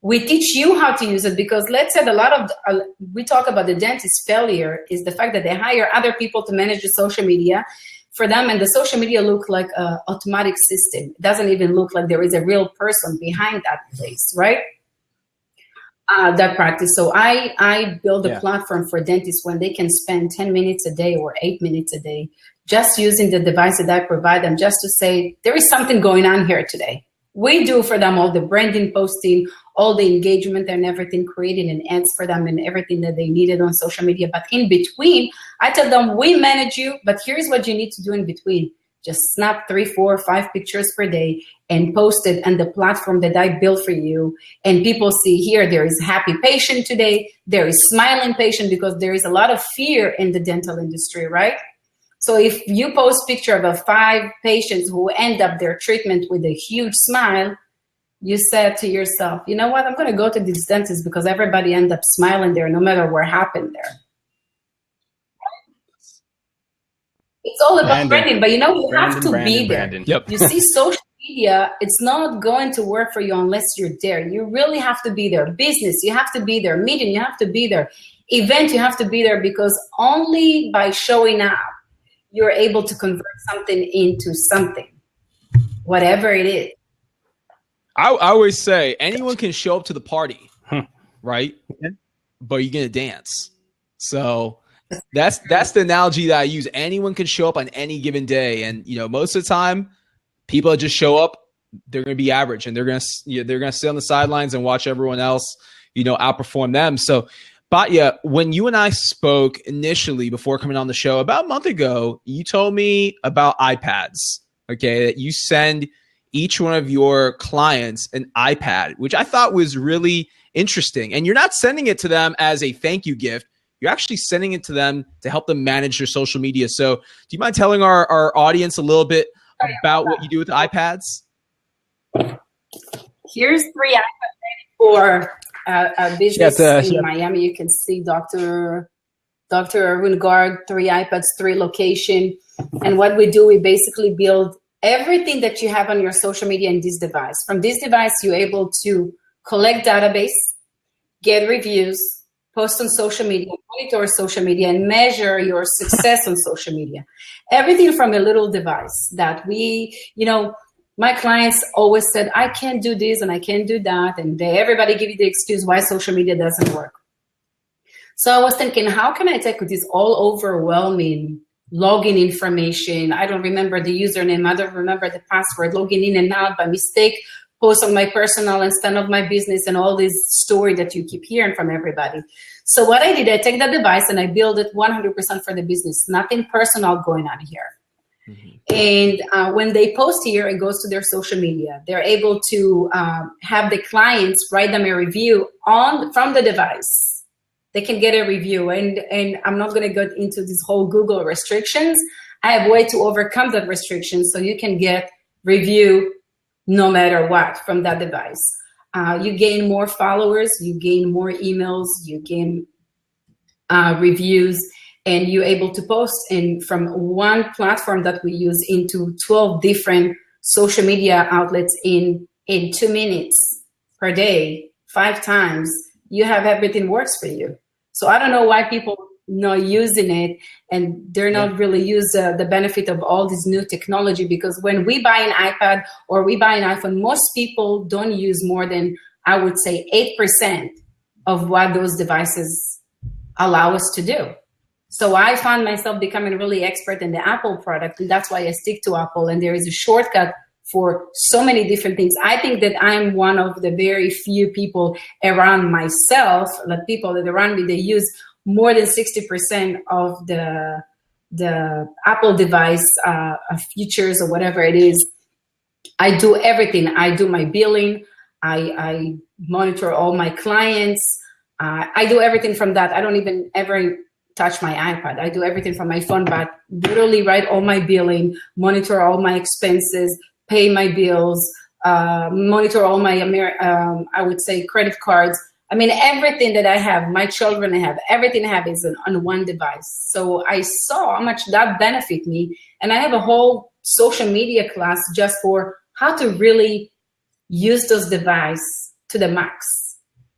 We teach you how to use it, because let's say a lot of, we talk about the dentist failure is the fact that they hire other people to manage the social media for them, and the social media look like an automatic system. It doesn't even look like there is a real person behind that place, right? That practice. So I build a platform for dentists when they can spend 10 minutes a day or 8 minutes a day just using the device that I provide them, just to say, there is something going on here today. We do for them all the branding, posting, all the engagement and everything, creating an ads for them and everything that they needed on social media. But in between, I tell them, we manage you, but here's what you need to do in between. Just snap 3, 4, 5 pictures per day and post it on the platform that I built for you. And people see here, there is happy patient today. There is smiling patient, because there is a lot of fear in the dental industry, right? So if you post picture of 5 patients who end up their treatment with a huge smile, you said to yourself, you know what, I'm going to go to this dentist because everybody ends up smiling there no matter what happened there. It's all about branding, but you know, you have to be there. Yep. You see, social media, it's not going to work for you unless you're there. You really have to be there. Business, you have to be there. Meeting, you have to be there. Event, you have to be there, because only by showing up, you're able to convert something into something, whatever it is. I always say anyone can show up to the party, right? But you're going to dance. So that's the analogy that I use. Anyone can show up on any given day. And, you know, most of the time people that just show up, they're going to be average, and they're going to sit on the sidelines and watch everyone else, you know, outperform them. So, Batya, when you and I spoke initially before coming on the show about a month ago, you told me about iPads, okay, that you send each one of your clients an iPad, which I thought was really interesting. And you're not sending it to them as a thank you gift. You're actually sending it to them to help them manage their social media. So do you mind telling our audience a little bit about what you do with the iPads? Here's 3 iPads for a business in Miami. You can see Dr. Wingard, 3 iPads, 3 location. And what we do, we basically build everything that you have on your social media in this device. From this device, you're able to collect database, get reviews, post on social media, monitor social media, and measure your success on social media. Everything from a little device that we, you know, my clients always said, I can't do this and I can't do that. And everybody give you the excuse why social media doesn't work. So I was thinking, how can I take this all overwhelming login information? I don't remember the username. I don't remember the password, logging in and out by mistake, post on my personal instead of my business, and all this story that you keep hearing from everybody. So what I did, I take that device and I build it 100% for the business, nothing personal going on here. And when they post here, it goes to their social media. They're able to have the clients write them a review from the device. They can get a review. And I'm not going to go into this whole Google restrictions. I have a way to overcome that restriction, so you can get review no matter what from that device. You gain more followers, you gain more emails, you gain reviews, and you're able to post from one platform that we use into 12 different social media outlets in 2 minutes per day, 5 times. You have everything works for you. So I don't know why people not using it, and they're not really use the benefit of all this new technology, because when we buy an iPad or we buy an iPhone, most people don't use more than, I would say, 8% of what those devices allow us to do. So I found myself becoming really expert in the Apple product, and that's why I stick to Apple. And there is a shortcut for so many different things. I think that I'm one of the very few people around myself, like people that around me, they use more than 60% of the Apple device features or whatever it is. I do everything. I do my billing. I monitor all my clients. I do everything from that. I don't even ever touch my iPad. I do everything from my phone, but literally write all my billing, monitor all my expenses, pay my bills, monitor all my, I would say, credit cards. I mean, everything that I have, my children have, everything I have is on one device. So I saw how much that benefit me. And I have a whole social media class just for how to really use those devices to the max.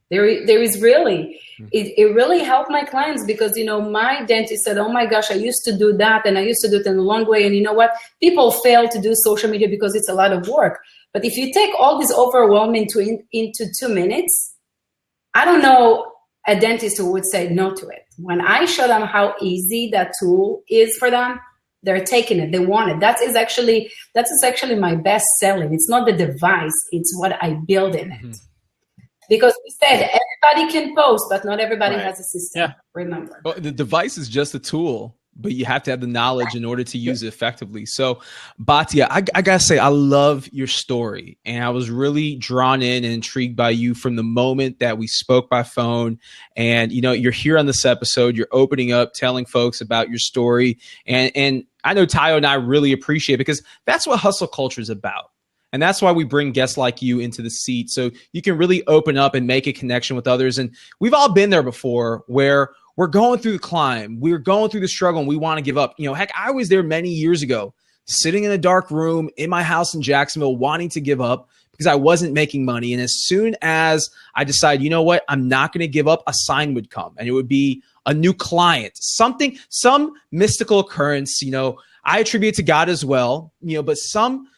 There is really, it really helped my clients because, you know, my dentist said, oh my gosh, I used to do that and I used to do it in a long way. And you know what? People fail to do social media because it's a lot of work. But if you take all this overwhelming into 2 minutes, I don't know a dentist who would say no to it. When I show them how easy that tool is for them, they're taking it. They want it. That is actually my best selling. It's not the device. It's what I build in it. Because we said everybody can post, but not everybody has a system. Yeah. Remember. Well, the device is just a tool, but you have to have the knowledge in order to use it effectively. So, Batya, I gotta say, I love your story, and I was really drawn in and intrigued by you from the moment that we spoke by phone. And you know, you're here on this episode. You're opening up, telling folks about your story, and I know Tayo and I really appreciate it because that's what hustle culture is about. And that's why we bring guests like you into the seat, so you can really open up and make a connection with others. And we've all been there before where we're going through the climb, we're going through the struggle, and we want to give up. You know, heck, I was there many years ago, sitting in a dark room in my house in Jacksonville, wanting to give up because I wasn't making money. And as soon as I decided, you know what, I'm not going to give up, a sign would come, and it would be a new client, something, some mystical occurrence, you know, I attribute to God as well, you know, but some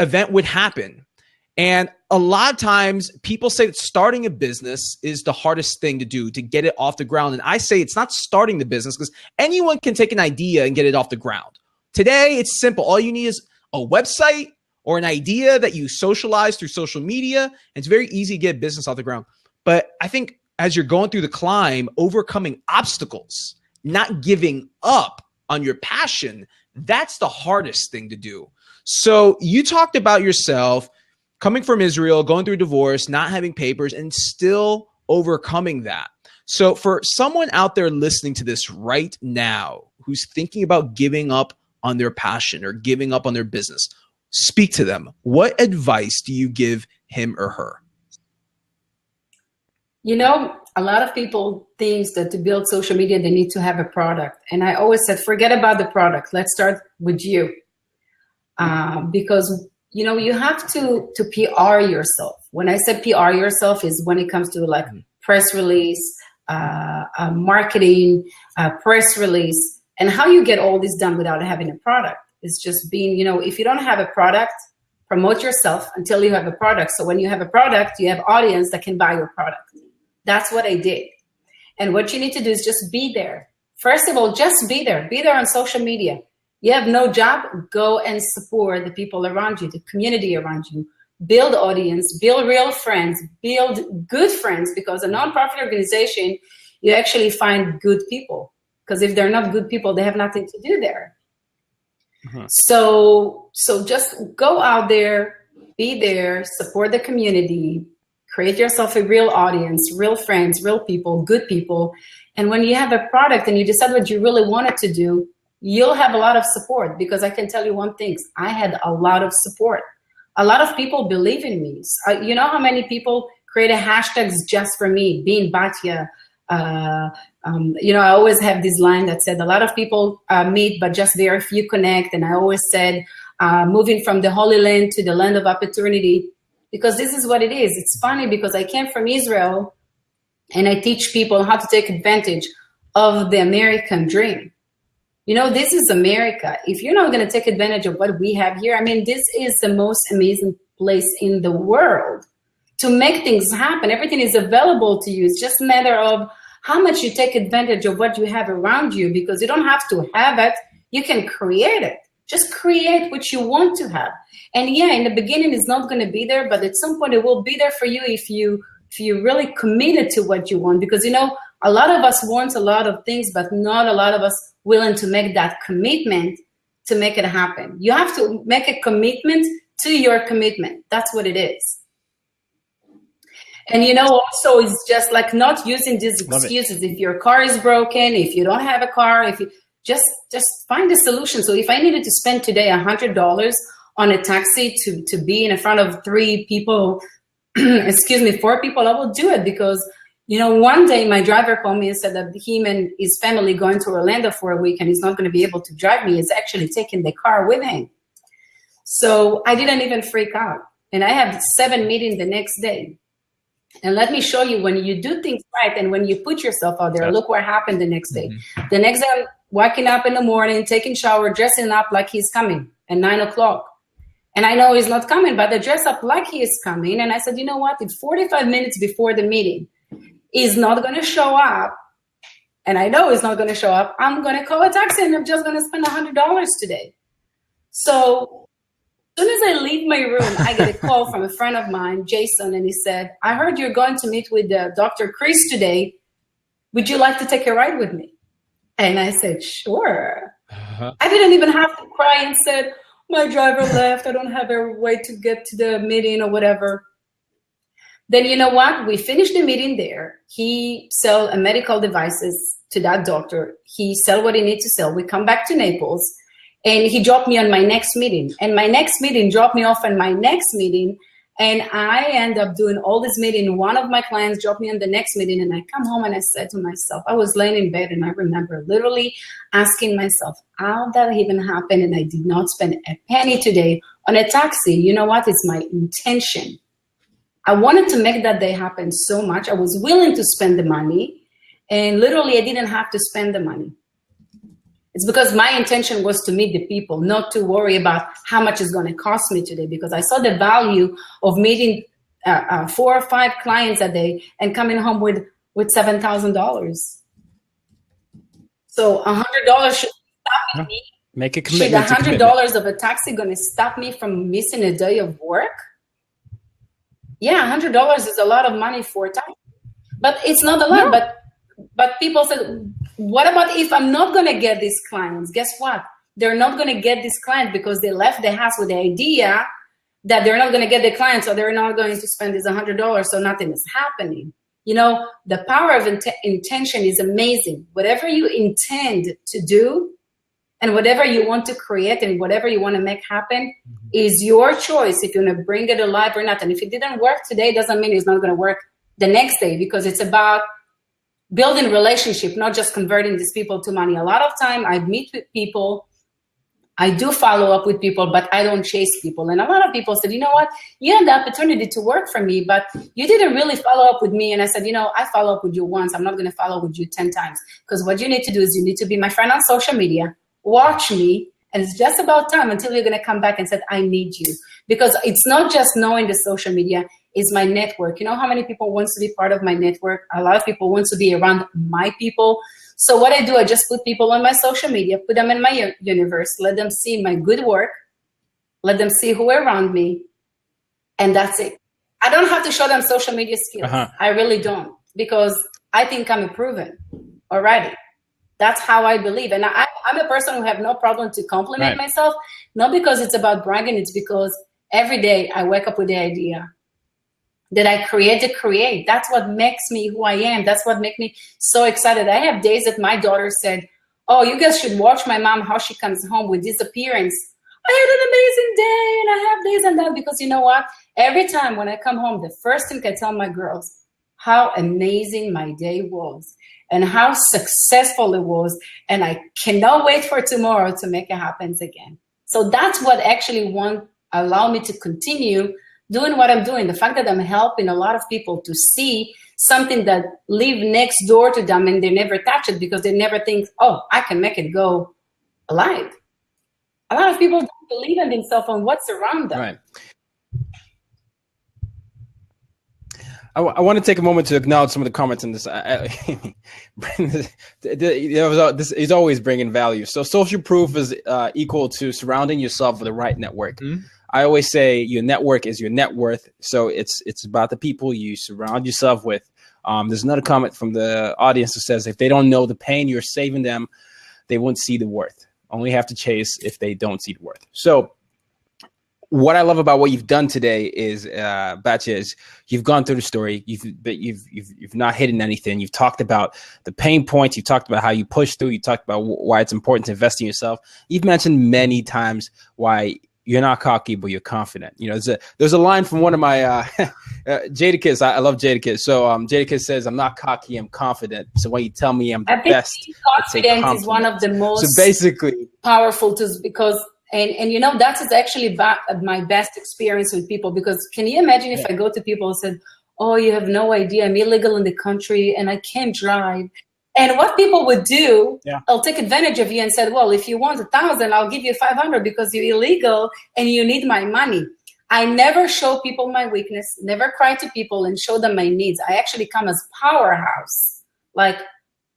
event would happen. And a lot of times people say that starting a business is the hardest thing to do, to get it off the ground. And I say it's not starting the business, because anyone can take an idea and get it off the ground. Today, it's simple. All you need is a website or an idea that you socialize through social media. And it's very easy to get a business off the ground. But I think as you're going through the climb, overcoming obstacles, not giving up on your passion, that's the hardest thing to do. So you talked about yourself coming from Israel, going through a divorce, not having papers, and still overcoming that. So for someone out there listening to this right now who's thinking about giving up on their passion or giving up on their business, speak to them. What advice do you give him or her? You know, a lot of people think that to build social media, they need to have a product. And I always said, forget about the product. Let's start with you. Because, you know, you have to PR yourself. When I say PR yourself is when it comes to like press release, marketing, press release, and how you get all this done without having a product. It's just being, you know, if you don't have a product, promote yourself until you have a product. So when you have a product, you have audience that can buy your product. That's what I did. And what you need to do is just be there. First of all, just be there. Be there on social media. You have no job, go and support the people around you, the community around you. Build audience, build real friends, build good friends, because a nonprofit organization, you actually find good people. Because if they're not good people, they have nothing to do there. So just go out there, be there, support the community, create yourself a real audience, real friends, real people, good people. And when you have a product and you decide what you really wanted to do, you'll have a lot of support, because I can tell you one thing, I had a lot of support. A lot of people believe in me. You know how many people create a hashtags just for me, being Batya. You know, I always have this line that said, a lot of people meet, but just very few connect. And I always said, moving from the Holy Land to the land of opportunity, because this is what it is. It's funny because I came from Israel and I teach people how to take advantage of the American dream. You know, this is America. If you're not going to take advantage of what we have here, I mean, this is the most amazing place in the world to make things happen. Everything is available to you. It's just a matter of how much you take advantage of what you have around you, because you don't have to have it. You can create it. Just create what you want to have. And yeah, in the beginning, it's not going to be there, but at some point it will be there for you if you really committed to what you want. Because, you know, a lot of us want a lot of things, but not a lot of us willing to make that commitment to make it happen. You have to make a commitment to your commitment. That's what it is. And also it's just like not using these excuses. If your car is broken, if you don't have a car, if you just find a solution. So if I needed to spend today $100 on a taxi to be in front of 3 people, 4 people, I will do it because, one day my driver called me and said that him and his family going to Orlando for a week and he's not going to be able to drive me. He's actually taking the car with him. So I didn't even freak out. And I have 7 meetings the next day. And let me show you, when you do things right and when you put yourself out there, look what happened the next day. The next day, I'm waking up in the morning, taking shower, dressing up like he's coming at 9 o'clock. And I know he's not coming, but I dress up like he is coming. And I said, you know what? If 45 minutes before the meeting, he's not going to show up, and I know he's not going to show up, I'm going to call a taxi and I'm just going to spend $100 today. So as soon as I leave my room, I get a call from a friend of mine, Jason, and he said, I heard you're going to meet with Dr. Chris today. Would you like to take a ride with me? And I said, sure. I didn't even have to cry and said, my driver left. I don't have a way to get to the meeting or whatever. Then you know what? We finished the meeting there. He sell medical devices to that doctor. He sell what he needs to sell. We come back to Naples. And he dropped me on my next meeting. And my next meeting dropped me off on my next meeting. And I end up doing all this meeting. One of my clients dropped me on the next meeting. And I come home and I said to myself, I was laying in bed and I remember literally asking myself, how that even happened? And I did not spend a penny today on a taxi. You know what? It's my intention. I wanted to make that day happen so much. I was willing to spend the money. And literally I didn't have to spend the money. It's because my intention was to meet the people, not to worry about how much it's going to cost me today, because I saw the value of meeting 4 or 5 clients a day and coming home with $7,000. So $100 should stop me. Make a commitment. Should $100 of a taxi going to stop me from missing a day of work? Yeah, $100 is a lot of money for a taxi, but it's not a lot. No. But people said, what about if I'm not going to get these clients? Guess what? They're not going to get these clients because they left the house with the idea that they're not going to get the clients, so they're not going to spend this $100, so nothing is happening. The power of intention is amazing. Whatever you intend to do and whatever you want to create and whatever you want to make happen is your choice if you want to bring it alive or not. And if it didn't work today, doesn't mean it's not going to work the next day, because it's about building relationship, not just converting these people to money. A lot of time I meet with people, I do follow up with people, but I don't chase people. And a lot of people said, you know what, you had the opportunity to work for me, but you didn't really follow up with me. And I said, I follow up with you once. I'm not going to follow with you 10 times. Because what you need to do is you need to be my friend on social media, watch me, and it's just about time until you're going to come back and say, I need you. Because it's not just knowing the social media, is my network. You know how many people wants to be part of my network? A lot of people want to be around my people. So what I do, I just put people on my social media, put them in my universe, let them see my good work, let them see who are around me, and that's it. I don't have to show them social media skills. I really don't, because I think I'm proven already. That's how I believe. And I'm a person who have no problem to compliment myself, not because it's about bragging, it's because every day I wake up with the idea that I create. That's what makes me who I am. That's what makes me so excited. I have days that my daughter said, oh, you guys should watch my mom, how she comes home with this appearance. I had an amazing day, and I have days and that, because you know what? Every time when I come home, the first thing I tell my girls, how amazing my day was and how successful it was. And I cannot wait for tomorrow to make it happen again. So that's what actually allow me to continue doing what I'm doing. The fact that I'm helping a lot of people to see something that live next door to them and they never touch it because they never think, oh, I can make it go alive. A lot of people don't believe in themselves and what's around them. Right. I want to take a moment to acknowledge some of the comments in this. This is always bringing value. So social proof is equal to surrounding yourself with the right network. Mm-hmm. I always say your network is your net worth. So it's about the people you surround yourself with. There's another comment from the audience that says, if they don't know the pain you're saving them, they won't see the worth. Only have to chase if they don't see the worth. So what I love about what you've done today is, Batya, is you've gone through the story. You've not hidden anything. You've talked about the pain points. You talked about how you push through. You talked about why it's important to invest in yourself. You've mentioned many times why you're not cocky, but you're confident. You know, there's a line from one of my Jadakiss. I love Jadakiss. So Jadakiss says, "I'm not cocky, I'm confident." So when you tell me I'm the best, confidence is one of the most so basically powerful tools because. And you know, that is actually my best experience with people, because can you imagine if I go to people and said, oh, you have no idea, I'm illegal in the country and I can't drive. And what people would do, they'll take advantage of you and said, well, if you want 1,000, I'll give you 500 because you're illegal and you need my money. I never show people my weakness, never cry to people and show them my needs. I actually come as powerhouse. Like,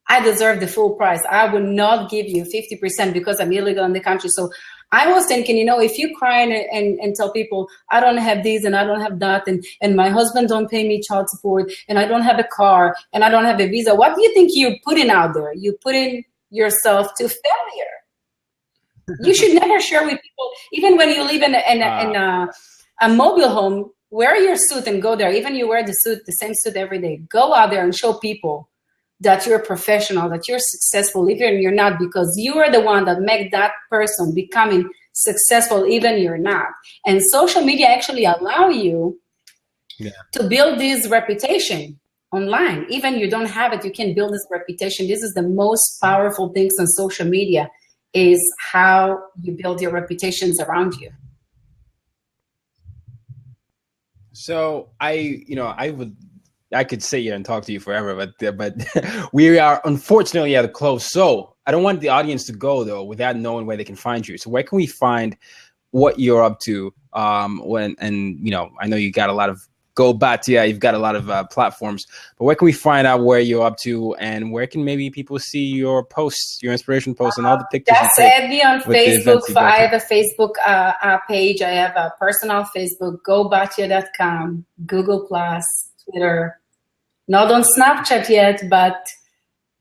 I deserve the full price. I would not give you 50% because I'm illegal in the country. So I was thinking, you know, if you cry and tell people, I don't have this and I don't have that, and my husband don't pay me child support, and I don't have a car, and I don't have a visa, what do you think you're putting out there? You're putting yourself to failure. You should never share with people, even when you live in a mobile home, wear your suit and go there. Even you wear the same suit every day. Go out there and show people that you're a professional, that you're successful, even you're not, because you are the one that make that person becoming successful, even you're not. And social media actually allow you to build this reputation online. Even you don't have it, you can build this reputation. This is the most powerful things on social media, is how you build your reputations around you. So I could sit here and talk to you forever, but we are unfortunately at a close. So I don't want the audience to go though without knowing where they can find you. So where can we find what you're up to? I know you got a lot of Batya, you've got a lot of platforms, but where can we find out where you're up to, and where can maybe people see your posts, your inspiration posts, and all the pictures? Just add me on Facebook. I have a Facebook page. I have a personal Facebook, Batya.com, Google Plus, Twitter. Not on Snapchat yet, but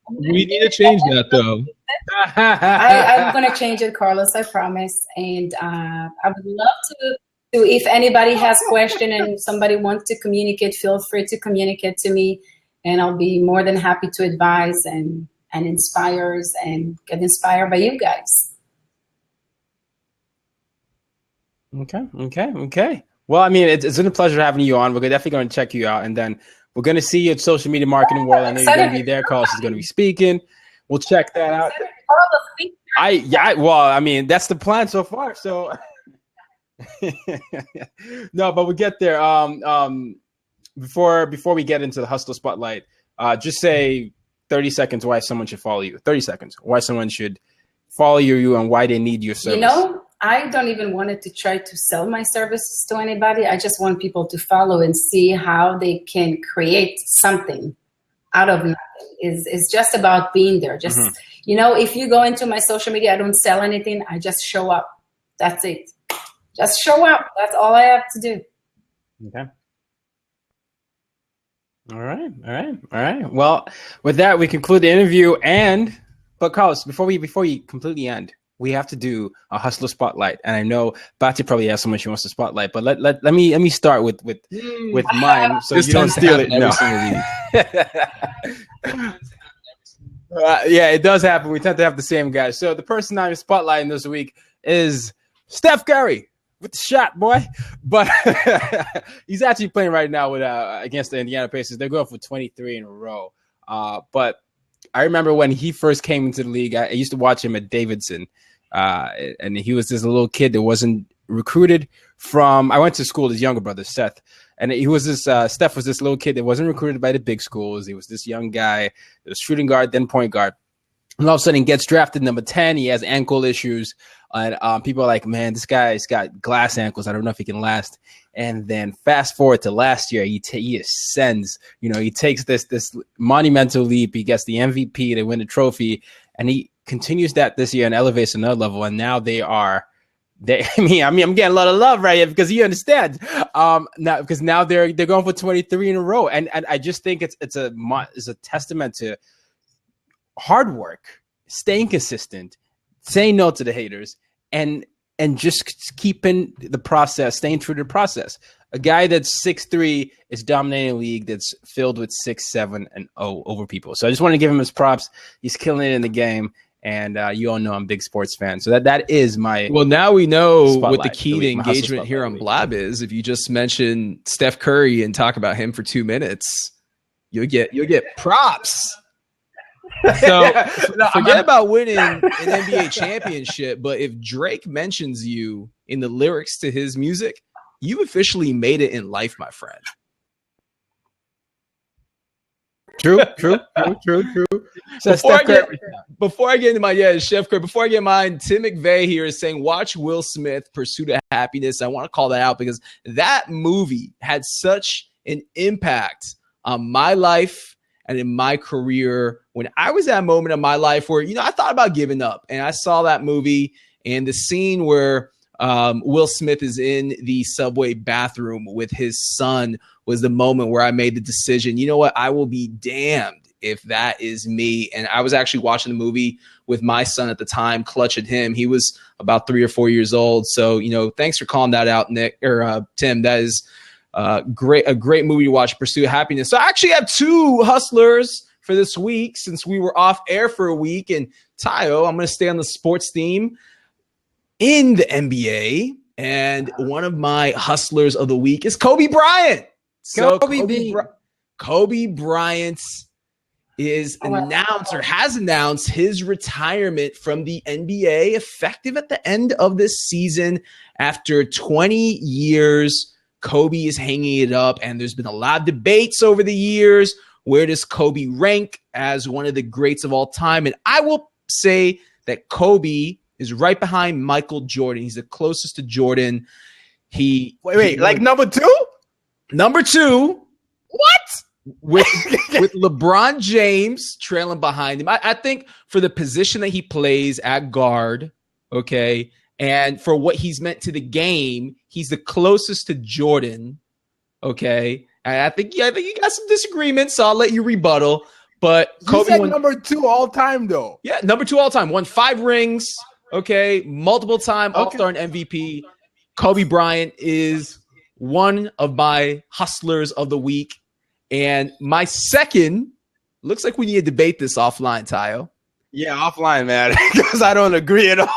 we need to change that though. I'm going to change it, Carlos, I promise. And I would love to, if anybody has a question and somebody wants to communicate, feel free to communicate to me, and I'll be more than happy to advise and inspire and get inspired by you guys. Okay. Well, I mean, it's been a pleasure having you on. We're definitely going to check you out, and then we're going to see you at Social Media Marketing World. I know you're going to be there. Carlos is going to be speaking. We'll check that out. Well, I mean, that's the plan so far. So, no, but we'll get there. Before we get into the Hustler Spotlight, just say 30 seconds why someone should follow you. 30 seconds why someone should follow you and why they need your service. You know, I don't even want it to try to sell my services to anybody. I just want people to follow and see how they can create something out of nothing. It's just about being there. Just, you know, if you go into my social media, I don't sell anything. I just show up. That's it. Just show up. That's all I have to do. Okay. All right. Well, with that, we conclude the interview. But Carlos, before we completely end, we have to do a Hustler Spotlight. And I know Batya probably has someone she wants to spotlight, but let me start with mine, so you don't steal it. No. Yeah, it does happen. We tend to have the same guys. So the person I'm spotlighting this week is Steph Curry with the shot, boy. But he's actually playing right now with against the Indiana Pacers. They're going for 23 in a row. But I remember when he first came into the league, I used to watch him at Davidson. And he was this little kid that wasn't recruited from, I went to school with his younger brother, Seth. And he was this, Steph was this little kid that wasn't recruited by the big schools. He was this young guy that was shooting guard, then point guard. And all of a sudden he gets drafted number 10. He has ankle issues. And people are like, man, this guy's got glass ankles. I don't know if he can last. And then fast forward to last year, he ascends. You know, he takes this monumental leap. He gets the MVP. They win the trophy. And he continues that this year and elevates another level. And now I'm getting a lot of love right here because you understand. Now they're going for 23 in a row. And I just think it's a testament to hard work, staying consistent, saying no to the haters, and and just keeping the process, staying true to the process. A guy that's 6'3" is dominating a league that's filled with 6'7" and 0 over people. So I just want to give him his props. He's killing it in the game. And you all know I'm a big sports fan. So that is my Well, now we know what the spotlight, key to engagement here on Blab is. If you just mention Steph Curry and talk about him for 2 minutes, you'll get props. So forget about winning an NBA championship, but if Drake mentions you in the lyrics to his music, you've officially made it in life, my friend. True. So before I get into my Chef Curry, before I get mine, Tim McVeigh here is saying, watch Will Smith, Pursuit of Happiness. I want to call that out because that movie had such an impact on my life and in my career when I was at a moment of my life where, I thought about giving up, and I saw that movie and the scene where Will Smith is in the subway bathroom with his son was the moment where I made the decision, you know what, I will be damned if that is me. And I was actually watching the movie with my son at the time, clutching him. He was about 3 or 4 years old. So, thanks for calling that out, Nick or Tim. That is a great movie to watch, Pursuit of Happiness. So I actually have 2 hustlers for this week since we were off air for a week. And Tayo, I'm going to stay on the sports theme in the NBA. And one of my hustlers of the week is Kobe Bryant. So Kobe Bryant is announced or has announced his retirement from the NBA effective at the end of this season. After 20 years, Kobe is hanging it up, and there's been a lot of debates over the years. Where does Kobe rank as one of the greats of all time? And I will say that Kobe is right behind Michael Jordan. He's the closest to Jordan. Like number 2? Number 2. What? With LeBron James trailing behind him. I think for the position that he plays at guard, okay, and for what he's meant to the game, he's the closest to Jordan, okay. And I think you got some disagreements, so I'll let you rebuttal. But Kobe said number 2 all time, though. Yeah, number 2 all time. Won 5 rings, okay, multiple time All-Star and MVP. Kobe Bryant is one of my hustlers of the week. And my second, looks like we need to debate this offline, Tayo. Yeah, offline, man, because I don't agree at all.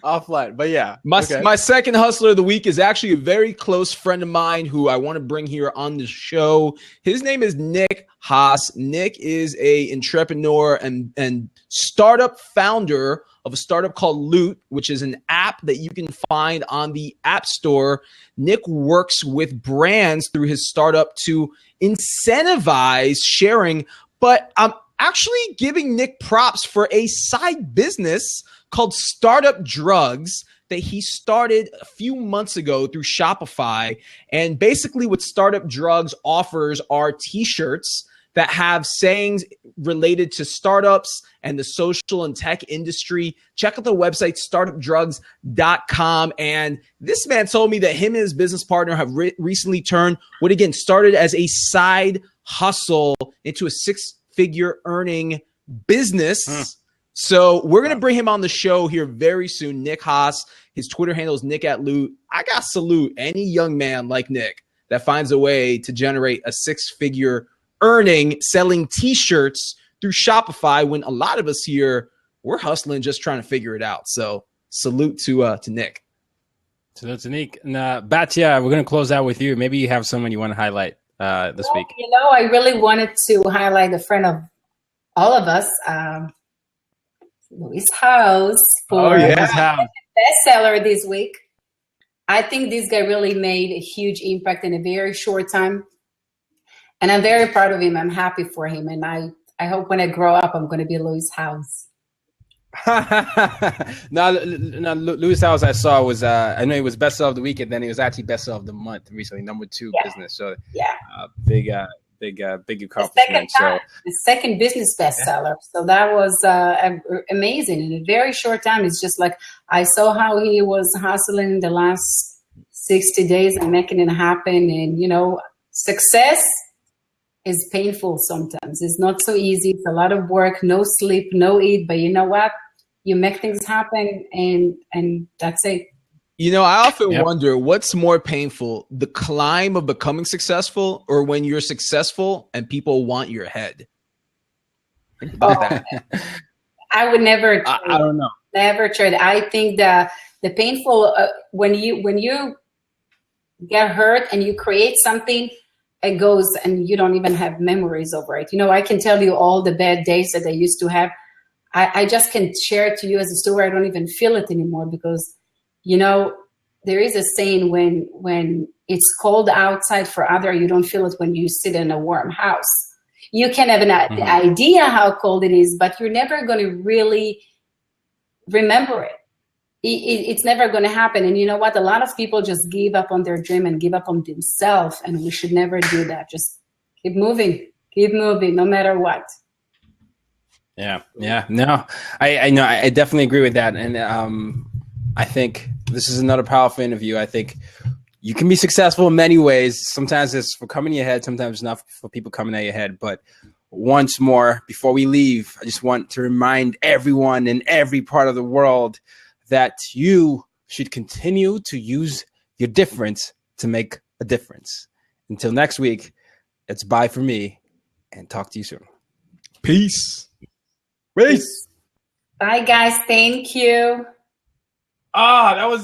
Offline, but yeah. My second hustler of the week is actually a very close friend of mine who I want to bring here on the show. His name is Nick Haas. Nick is a entrepreneur and startup founder of a startup called Loot, which is an app that you can find on the App Store. Nick works with brands through his startup to incentivize sharing, but I'm actually giving Nick props for a side business called Startup Drugs that he started a few months ago through Shopify. And basically what Startup Drugs offers are t-shirts that have sayings related to startups and the social and tech industry. Check out the website, startupdrugs.com. And this man told me that him and his business partner have recently turned what, again, started as a side hustle into a 6-figure earning business. So we're going to bring him on the show here very soon. Nick Haas, his Twitter handle is Nick@Loot. I got to salute any young man like Nick that finds a way to generate a 6-figure earning selling t-shirts through Shopify when a lot of us here, we're hustling, just trying to figure it out. So salute to Nick. Salute to Nick. And Batya, we're going to close out with you. Maybe you have someone you want to highlight this week. I really wanted to highlight a friend of all of us, Louis House, for bestseller this week. I think this guy really made a huge impact in a very short time. And I'm very proud of him. I'm happy for him. And I hope when I grow up, I'm going to be Louis House. Now, Louis House I saw was, I know he was bestseller of the week, and then he was actually bestseller of the month recently, number 2 business. So big accomplishment. The second business bestseller. So that was amazing. In a very short time, it's just like I saw how he was hustling the last 60 days and making it happen. And, success is painful sometimes. It's not so easy. It's a lot of work, no sleep, no eat. But you know what? you make things happen, and that's it. You know, I often wonder what's more painful, the climb of becoming successful or when you're successful and people want your head? Think about that. I would never. I don't know. Never trade. I think the painful when you get hurt and you create something, it goes and you don't even have memories over it. You know, I can tell you all the bad days that I used to have. I just can share it to you as a story. I don't even feel it anymore because, you know, there is a saying when it's cold outside for other, you don't feel it when you sit in a warm house. You can have an idea how cold it is, but you're never going to really remember it. It's never going to happen. And you know what? A lot of people just give up on their dream and give up on themselves. And we should never do that. Just keep moving, no matter what. Yeah. No, I know. I definitely agree with that. And I think this is another powerful interview. I think you can be successful in many ways. Sometimes it's for coming to your head. Sometimes it's not for people coming at your head. But once more, before we leave, I just want to remind everyone in every part of the world that you should continue to use your difference to make a difference. Until next week, it's bye for me, and talk to you soon. Peace. Bye, guys. Thank you. That was it.